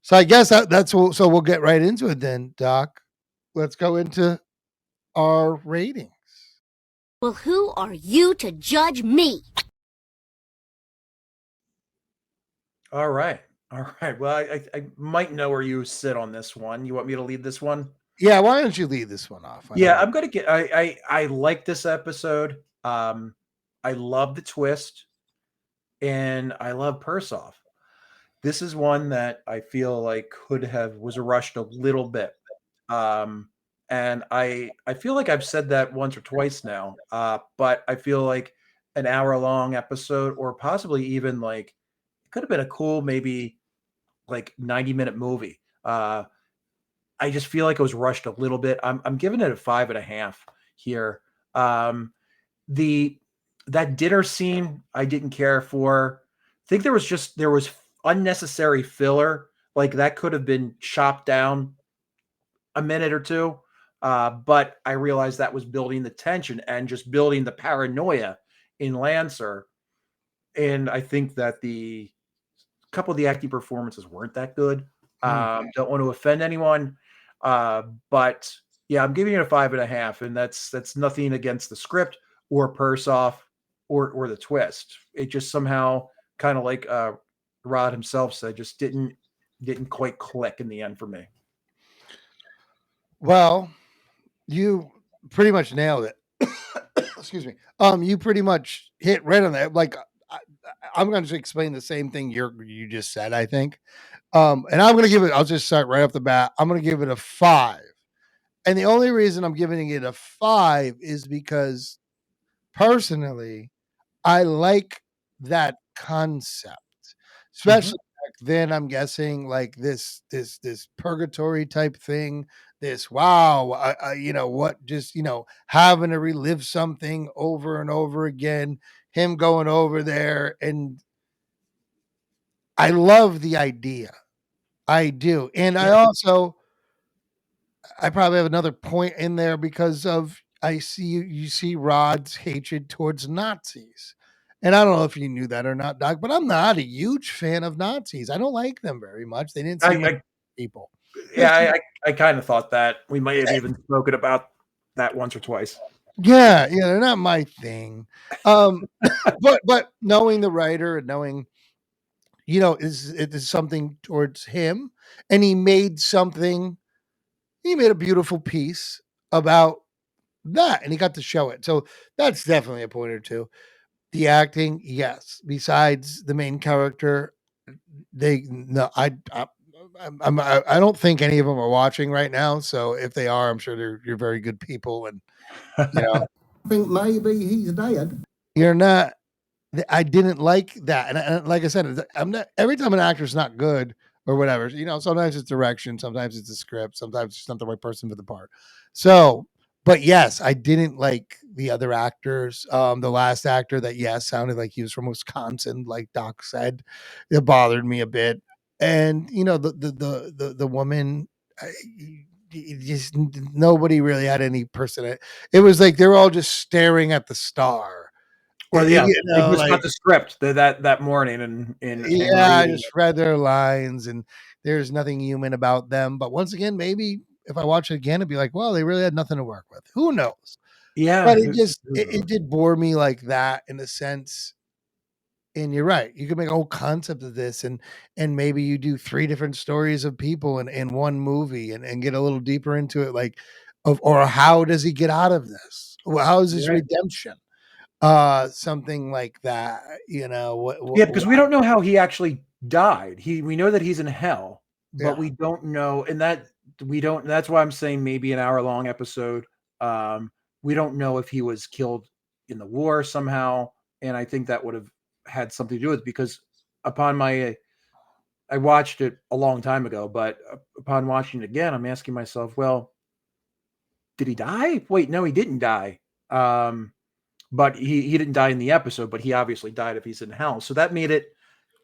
A: So I guess so we'll get right into it then, Doc. Let's go into our ratings.
D: Well, who are you to judge me?
B: All right. Well, I might know where you sit on this one. You want me to lead this one?
A: Yeah, why don't you lead this one off?
B: I'm gonna get. I like this episode. I love the twist, and I love Persoff. This is one that I feel like was rushed a little bit. And I feel like I've said that once or twice now. But I feel like an hour-long episode, or possibly even like it could have been a cool, maybe like 90-minute movie. I just feel like it was rushed a little bit. I'm giving it a 5.5 here. That dinner scene I didn't care for. I think there was unnecessary filler. Like that could have been chopped down a minute or two. But I realized that was building the tension and just building the paranoia in Lanzer. And I think that the couple of the acting performances weren't that good. Don't want to offend anyone. But yeah, I'm giving it a 5.5, and that's nothing against the script or Persoff or the twist. It just somehow kind of like Rod himself said, just didn't quite click in the end for me.
A: Well, you pretty much nailed it. Excuse me. You pretty much hit right on that. Like I'm going to explain the same thing you just said, I think. And I'm going to give it, I'll just start right off the bat. I'm going to give it a 5. And the only reason I'm giving it a 5 is because personally, I like that concept, especially back then. I'm guessing like this purgatory type thing. This what just having to relive something over and over again. Him going over there, and I love the idea. I do, and I probably have another point in there because of you see Rod's hatred towards Nazis. And I don't know if you knew that or not, Doc, but I'm not a huge fan of Nazis. I don't like them very much. They didn't seem like people.
B: Yeah, I kind of thought that. We might have even spoken about that once or twice.
A: Yeah, they're not my thing. But knowing the writer and knowing, it is something towards him, and he made a beautiful piece about that, and he got to show it. So that's definitely a point or two. The acting, yes. Besides the main character, I don't think any of them are watching right now. So if they are, I'm sure you're very good people, and I think maybe he's dead. You're not. I didn't like that, and like I said, I'm not. Every time an actor's not good or whatever, sometimes it's direction, sometimes it's the script, sometimes it's not the right person for the part. So, but yes, I didn't like the other actors. The last actor that sounded like he was from Wisconsin, like Doc said, it bothered me a bit. And the woman, just nobody really had any person. It was like they were all just staring at the star.
B: Well, yeah, they just got the script that morning, and
A: I just read their lines, and there's nothing human about them. But once again, maybe if I watch it again, it'd be like, well, they really had nothing to work with. Who knows?
B: Yeah,
A: but it did bore me like that in a sense. And you're right. You could make a whole concept of this, and maybe you do 3 different stories of people in one movie, and get a little deeper into it, like or how does he get out of this? How is his redemption? Something like that,
B: because we don't know how he actually died. We know that he's in hell, but we don't know, and that's why I'm saying maybe an hour-long episode. We don't know if he was killed in the war somehow, and I think that would have had something to do with it, because I watched it a long time ago, but upon watching it again, I'm asking myself, well, did he die? Wait, no, he didn't die. But he didn't die in the episode, but he obviously died if he's in hell. So that made it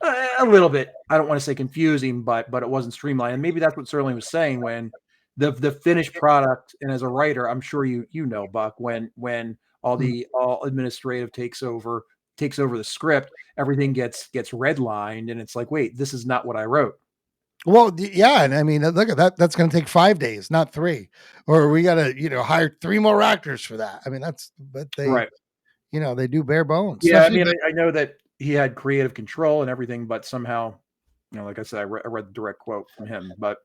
B: a little bbit, I don't want to say confusing, but it wasn't streamlined. And maybe that's what Sterling was saying when the finished product, and as a writer, I'm sure you know, Buck, when all administrative takes over takes over the script, everything gets redlined, and it's like, wait, this is not what I wrote.
A: Well, yeah, and I mean, look at that. That's going to take 5 days, not 3. Or we got to, hire 3 more actors for that. I mean, but they,
B: Right.
A: They do bare bones.
B: Yeah, I mean, I know that he had creative control and everything, but somehow, like I said, I read the direct quote from him. But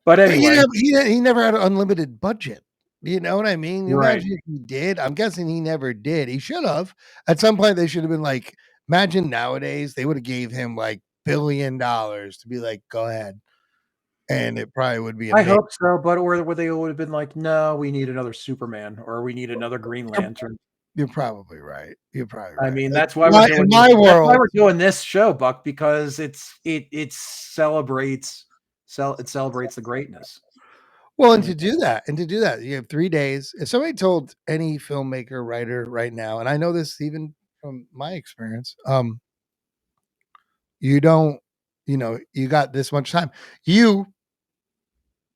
B: anyway,
A: he never had an unlimited budget. You know what I mean?
B: Right.
A: Imagine if he did. I'm guessing he never did. He should have. At some point, they should have been like, imagine nowadays they would have gave him like $1 billion to be like, go ahead. And it probably would be amazing.
B: I hope so, but or they would have been like, no, we need another Superman or we need another Green Lantern.
A: You're probably right.
B: I mean, that's why we're doing
A: my world.
B: That's why we're doing this show, Buck, because it celebrates the greatness.
A: Well, and to do that, you have 3 days. If somebody told any filmmaker, writer right now, and I know this even from my experience, you don't, you got this much time. You,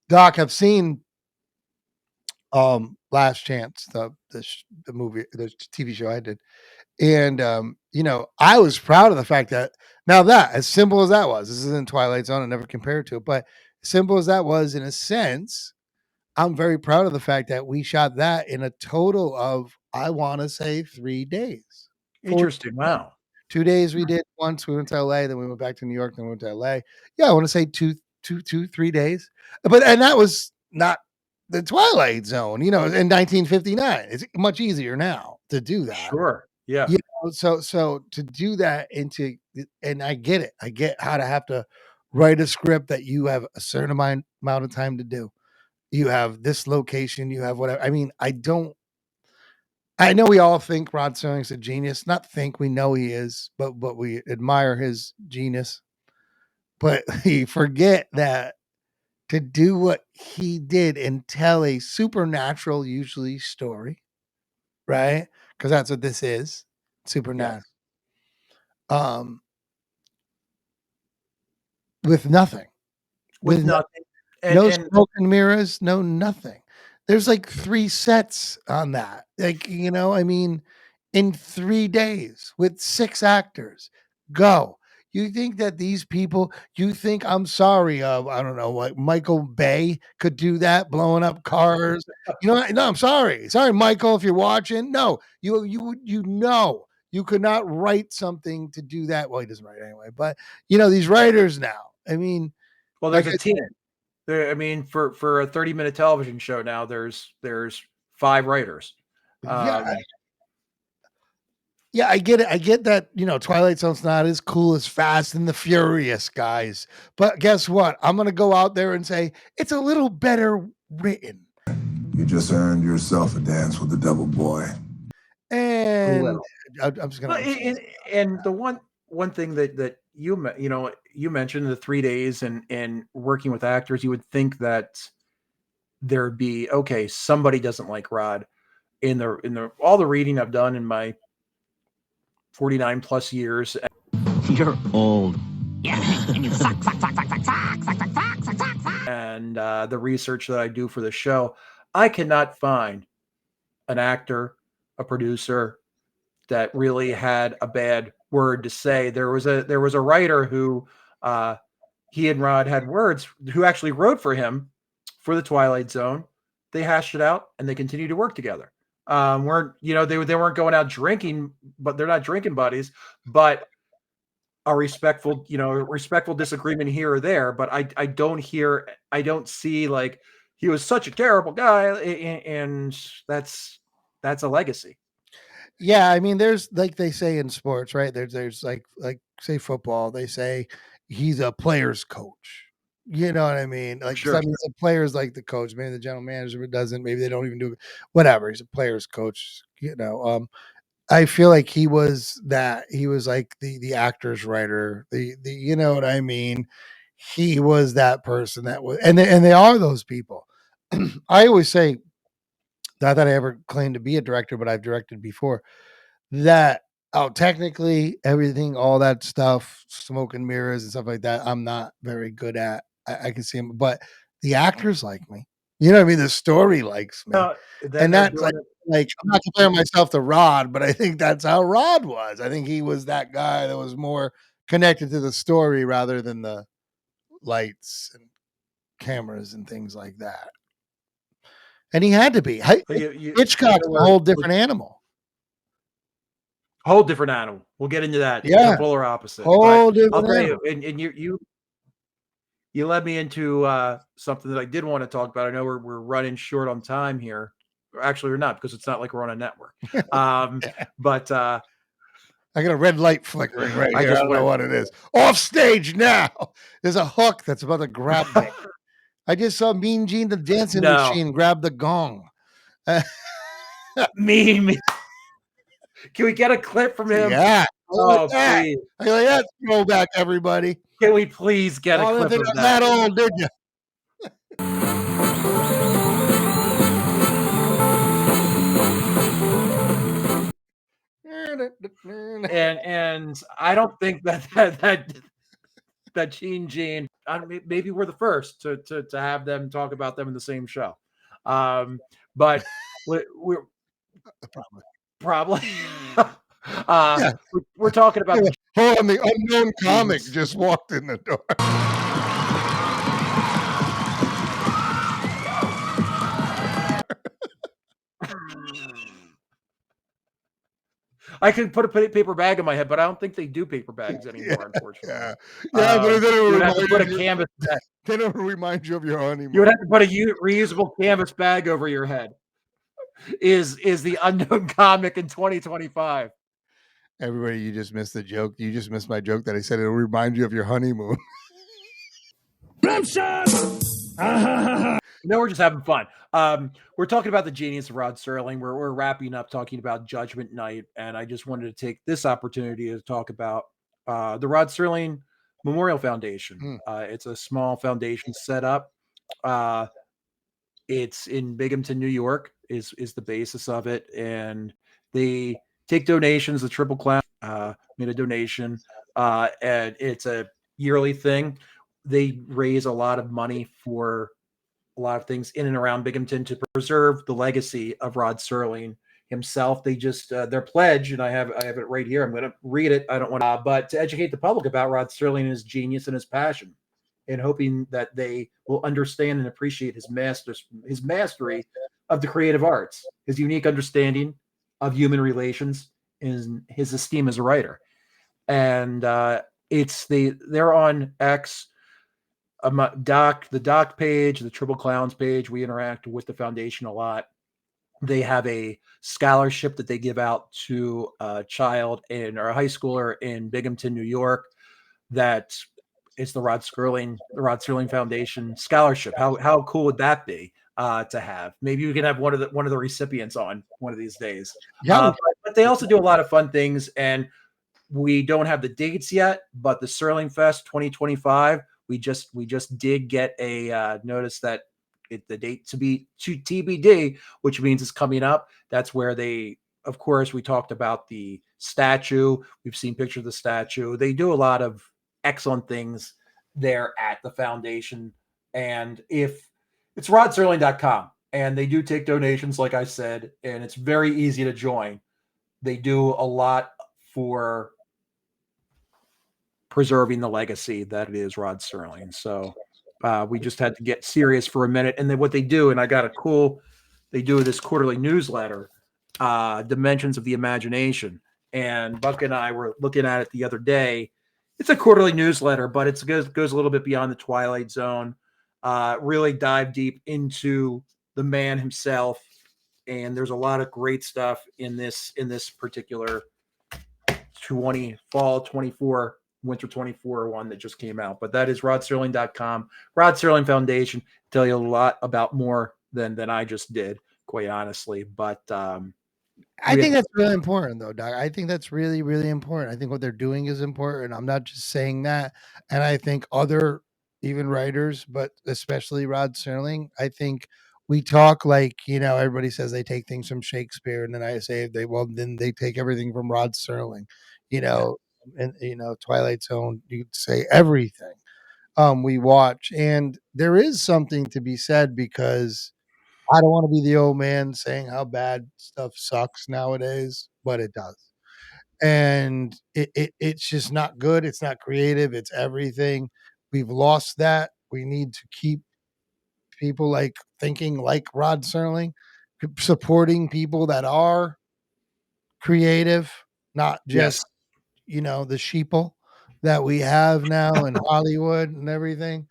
A: Doc, have seen Last Chance, the movie, the TV show I did. And I was proud of the fact that now that, as simple as that was, this isn't Twilight Zone, I never compared to it, but simple as that was, in a sense, I'm very proud of the fact that we shot that in a total of, I want to say, 3 days.
B: Interesting. Wow.
A: 2 days we did once. We went to LA, then we went back to New York, then we went to LA. Yeah, I want to say 3 days. And that was not the Twilight Zone, in 1959. It's much easier now to do that.
B: Sure. Yeah.
A: So to do that and I get it. I get how to have to write a script that you have a certain amount of time to do. You have this location, you have whatever. I mean, I know we all think Rod Serling's a genius. Not think, we know he is, but we admire his genius. But we forget that to do what he did and tell a supernatural, usually, story, right? Because that's what this is, supernatural. Yes. With nothing.
B: With nothing.
A: No smoke and mirrors, no nothing. There's like 3 sets on that. Like, I mean, in 3 days with 6 actors. Go. You think that these people, I'm sorry, I don't know, like Michael Bay could do that, blowing up cars. No, I'm sorry. Sorry, Michael, if you're watching. No, you could not write something to do that. Well, he doesn't write anyway, but these writers now, I mean,
B: well, there's a team. I mean, for a 30-minute television show now, there's 5 writers.
A: Yeah, I get it. I get that, Twilight Zone's not as cool as Fast and the Furious, guys. But guess what? I'm going to go out there and say it's a little better written.
Q: You just earned yourself a dance with the devil, boy.
A: And I'm just going
B: to... And the one thing that you mentioned, the 3 days and working with actors, you would think that there'd be, okay, somebody doesn't like Rod. In the all the reading I've done in my 49 plus years.
T: You're old.
B: And the research that I do for the show, I cannot find an actor, a producer that really had a bad word to say. There was a writer who he and Rod had words, who actually wrote for him for the Twilight Zone. They hashed it out and they continued to work together. They weren't going out drinking, but they're not drinking buddies, but a respectful disagreement here or there. But I don't see like he was such a terrible guy, and that's a legacy.
A: Yeah, I mean, there's, like they say in sports, right? There's like say football, they say he's a player's coach. You know what I mean? Like,
B: sure.
A: I mean, the players like the coach. Maybe the general manager doesn't. Maybe they don't even do it. Whatever. He's a player's coach. I feel like he was that. He was like the actor's writer. The you know what I mean? He was that person that was, and they are those people. I always say, not that I ever claimed to be a director, but I've directed before. That technically everything, all that stuff, smoke and mirrors and stuff like that, I'm not very good at. I can see them, but the actors like me. You know what I mean? The story likes me.
B: Then
A: And
B: they're
A: that's
B: doing
A: like, I'm not comparing myself to Rod, but I think that's how Rod was. I think he was that guy that was more connected to the story rather than the lights and cameras and things like that. And he had to be. Hitchcock's a whole different animal.
B: Whole different animal. We'll get into that.
A: Yeah.
B: The polar opposite.
A: Whole
B: But
A: different
B: I'll tell
A: animal.
B: you, and you led me into something that I did want to talk about. I know we're running short on time here. Actually, we're not, because it's not like we're on a network. But
A: I got a red light flickering right here. I don't know what it is. Off stage now. There's a hook that's about to grab me. I just saw Mean Gene, the dancing machine, grab the gong.
B: Mean. Can we get a clip from him?
A: Yeah.
B: Oh, please.
A: I like that throwback, everybody.
B: Can we please get a clip of that?
A: That old, did you?
B: And I don't think that Gene, maybe we're the first to have them talk about them in the same show. But we're probably we're talking about
A: hold on, the unknown comic just walked in the door.
B: I could put a paper bag in my head, but I don't think they do paper bags anymore, unfortunately.
A: But then
B: you would have to put a canvas bag.
A: Then it would remind you of your honeymoon.
B: You would have to put a reusable canvas bag over your head. Is the unknown comic in 2025?
A: Everybody, you just missed the joke. You just missed my joke that I said it'll remind you of your honeymoon.
B: No, we're just having fun. We're talking about the genius of Rod Serling. We're wrapping up talking about Judgment Night, and I just wanted to take this opportunity to talk about the Rod Serling Memorial Foundation. It's a small foundation set up. It's in Binghamton, New York, is the basis of it, and they take donations. The Triple Clown made a donation, and it's a yearly thing. They raise a lot of money for a lot of things in and around Binghamton to preserve the legacy of Rod Serling himself. They just their pledge, and I have it right here. I'm going to read it. I don't want to, but to educate the public about Rod Serling and his genius and his passion, and hoping that they will understand and appreciate his mastery of the creative arts, his unique understanding of human relations, and his esteem as a writer. And they're on X. The doc page, the Triple Clowns page, we interact with the foundation a lot. They have a scholarship that they give out to a child or a high schooler in Binghamton, New York. That is the Rod Serling Foundation scholarship. How cool would that be to have? Maybe we can have one of the recipients on one of these days.
A: Yeah,
B: but they also do a lot of fun things, and we don't have the dates yet. But the Serling Fest 2025. We just did get a notice that the date to TBD, which means it's coming up. That's where of course, we talked about the statue. We've seen pictures of the statue. They do a lot of excellent things there at the foundation. And if it's rodserling.com, and they do take donations, like I said, and it's very easy to join. They do a lot for preserving the legacy that it is Rod Serling. So we just had to get serious for a minute. And then what they do, and they do this quarterly newsletter, Dimensions of the Imagination. And Buck and I were looking at it the other day. It's a quarterly newsletter, but it goes a little bit beyond the Twilight Zone. Really dive deep into the man himself. And there's a lot of great stuff in this particular fall 24 winter 24 one that just came out. But that is rodserling.com. Rod Serling Foundation. Tell you a lot about more than I just did, quite honestly. But
A: I think that's really important, though, Doc. I think that's really, really important. I think what they're doing is important. I'm not just saying that. And I think other even writers, but especially Rod Serling, I think we talk like, everybody says they take things from Shakespeare, and then I say then they take everything from Rod Serling, and Twilight Zone, you'd say everything. we watch, and there is something to be said because I don't want to be the old man saying how bad stuff sucks nowadays, but it does. And it's just not good. It's not creative. It's everything. We've lost that. We need to keep people like thinking like Rod Serling, supporting people that are creative, not just, the sheeple that we have now in Hollywood and everything.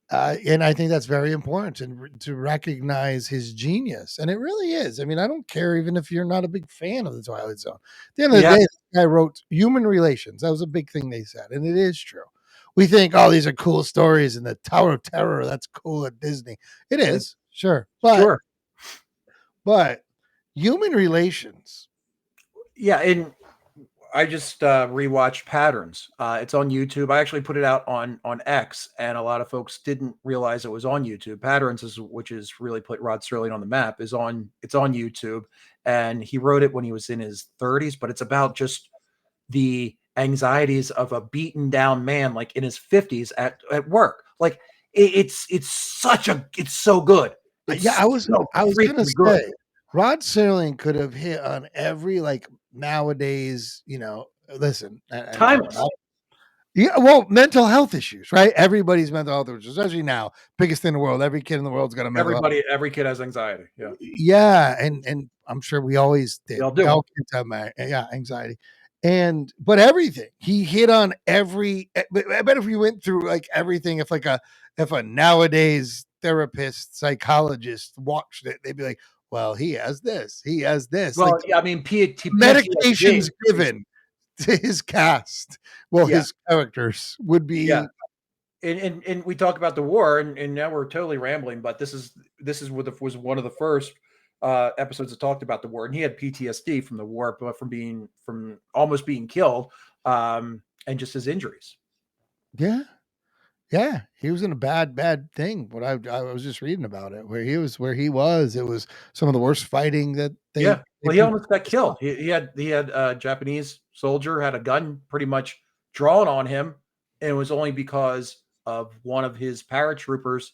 A: And I think that's very important to recognize his genius. And it really is. I mean, I don't care even if you're not a big fan of the Twilight Zone. At the end of the day, this guy wrote human relations. That was a big thing they said. And it is true. We think, oh, these are cool stories and the Tower of Terror, that's cool at Disney. It is, sure. But human relations.
B: Yeah, and I just rewatched Patterns. It's on YouTube. I actually put it out on X, and a lot of folks didn't realize it was on YouTube. Patterns, which is really put Rod Serling on the map, it's on YouTube, and he wrote it when he was in his 30s. But it's about just the anxieties of a beaten down man, like in his 50s at work. Like it's so good.
A: I was gonna say Rod Serling could have hit on every nowadays, listen,
B: timeless.
A: Yeah, well, mental health issues, right? Everybody's mental health issues, especially now, biggest thing in the world. Every kid in the world's got a mental health.
B: Every kid has anxiety. Yeah.
A: Yeah, and I'm sure we always did.
B: All
A: kids have anxiety. But everything. He hit on every I bet if we went through everything, if a nowadays therapist, psychologist watched it, they'd be like, well, he has this. He has this.
B: Well, I mean,
A: medications given to his cast. Well, his characters would be.
B: Yeah. And we talk about the war, and now we're totally rambling, but this was one of the first episodes that talked about the war, and he had PTSD from the war, but from almost being killed, and just his injuries.
A: Yeah, he was in a bad thing. But I was just reading about it, where he was. It was some of the worst fighting that they.
B: Yeah, well, he almost got killed. He had a Japanese soldier had a gun pretty much drawn on him, and it was only because of one of his paratroopers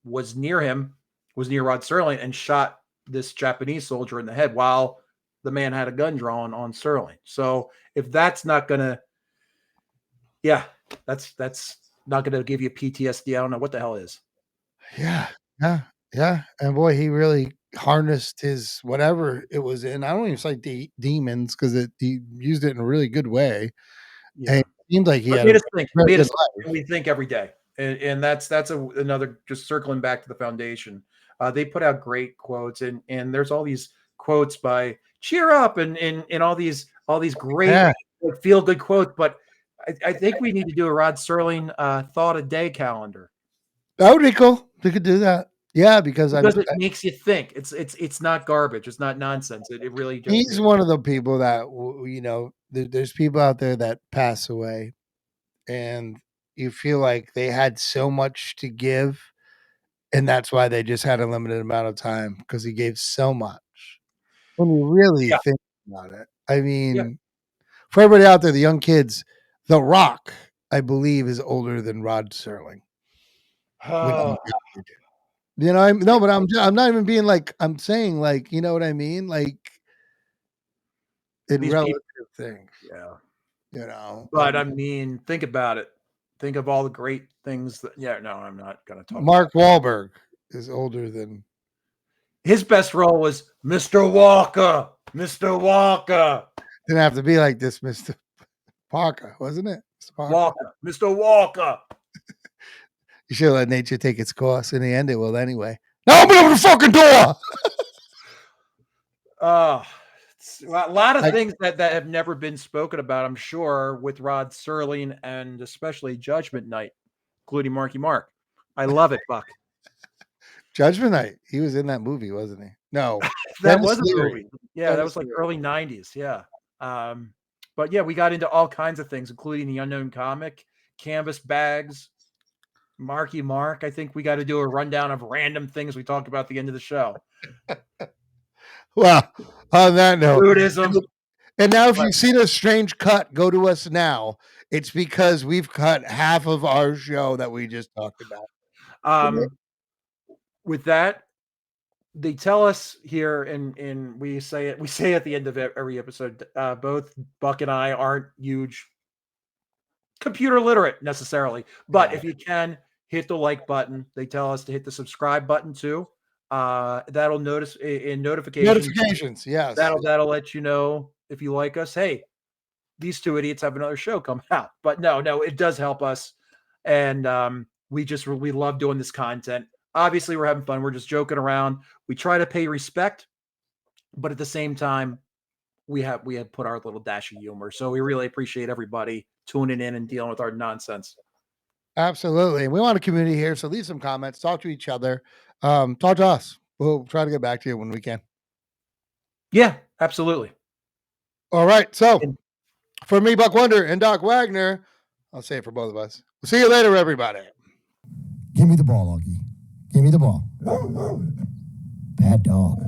B: was near Rod Serling and shot this Japanese soldier in the head while the man had a gun drawn on Serling. So if that's not gonna, that's not gonna give you PTSD, I don't know what the hell is.
A: Yeah. And boy, he really harnessed his whatever it was in. I don't even say demons because he used it in a really good way. Yeah. And it seemed like he had
B: we think every day. And that's another, just circling back to the foundation. They put out great quotes, and there's all these quotes by Cheer Up and all these great feel good quotes. But I think we need to do a Rod Serling thought a day calendar.
A: That would be cool. We could do that. Yeah, because
B: it makes you think. It's not garbage. It's not nonsense. It really just
A: he's one of the people that there's people out there that pass away, and you feel like they had so much to give, and that's why they just had a limited amount of time because he gave so much. When you really think about it, I mean, for everybody out there, the young kids, The Rock, I believe, is older than Rod Serling. But I'm not even being I'm saying you know what I mean, in
B: these
A: relative things.
B: Yeah. But I mean, think about it. Think of all the great things that. Yeah, no, I'm not going to talk.
A: Mark Wahlberg is older than.
B: His best role was Mr. Walker. Mr. Walker.
A: Didn't have to be like this, Mr. Parker, wasn't it?
B: Mr. Walker.
A: You should let nature take its course. In the end, it will anyway. Now open up the fucking door.
B: A lot of things that have never been spoken about, I'm sure, with Rod Serling and especially Judgment Night, including Marky Mark. I love it, Buck.
A: Judgment Night. He was in that movie, wasn't he? No,
B: that was a movie. Yeah, that was early 90s. Yeah. But yeah, we got into all kinds of things, including the Unknown Comic, canvas bags, Marky Mark. I think we got to do a rundown of random things we talked about at the end of the show.
A: Well, on that note,
B: Buddhism.
A: And now if you've seen a strange cut, go to us now. it's because we've cut half of our show that we just talked about.
B: With that, they tell us here, and we say at the end of every episode, both Buck and I aren't huge computer literate necessarily, but if you can hit the like button, they tell us to hit the subscribe button too. That'll notice in notifications.
A: Yes,
B: that'll let you know if you like us. Hey, these two idiots have another show coming out. But no, it does help us, and we love doing this content. Obviously, we're having fun. We're just joking around. We try to pay respect, but at the same time, we have put our little dash of humor. So we really appreciate everybody tuning in and dealing with our nonsense.
A: Absolutely. We want a community here, so leave some comments, talk to each other, talk to us. We'll try to get back to you when we can.
B: Yeah, absolutely.
A: All right. So for me, Buck Wonder, and Doc Wagner, I'll say it for both of us. We'll see you later, everybody.
F: Give me the ball, Augie. Give me the ball. Bad dog.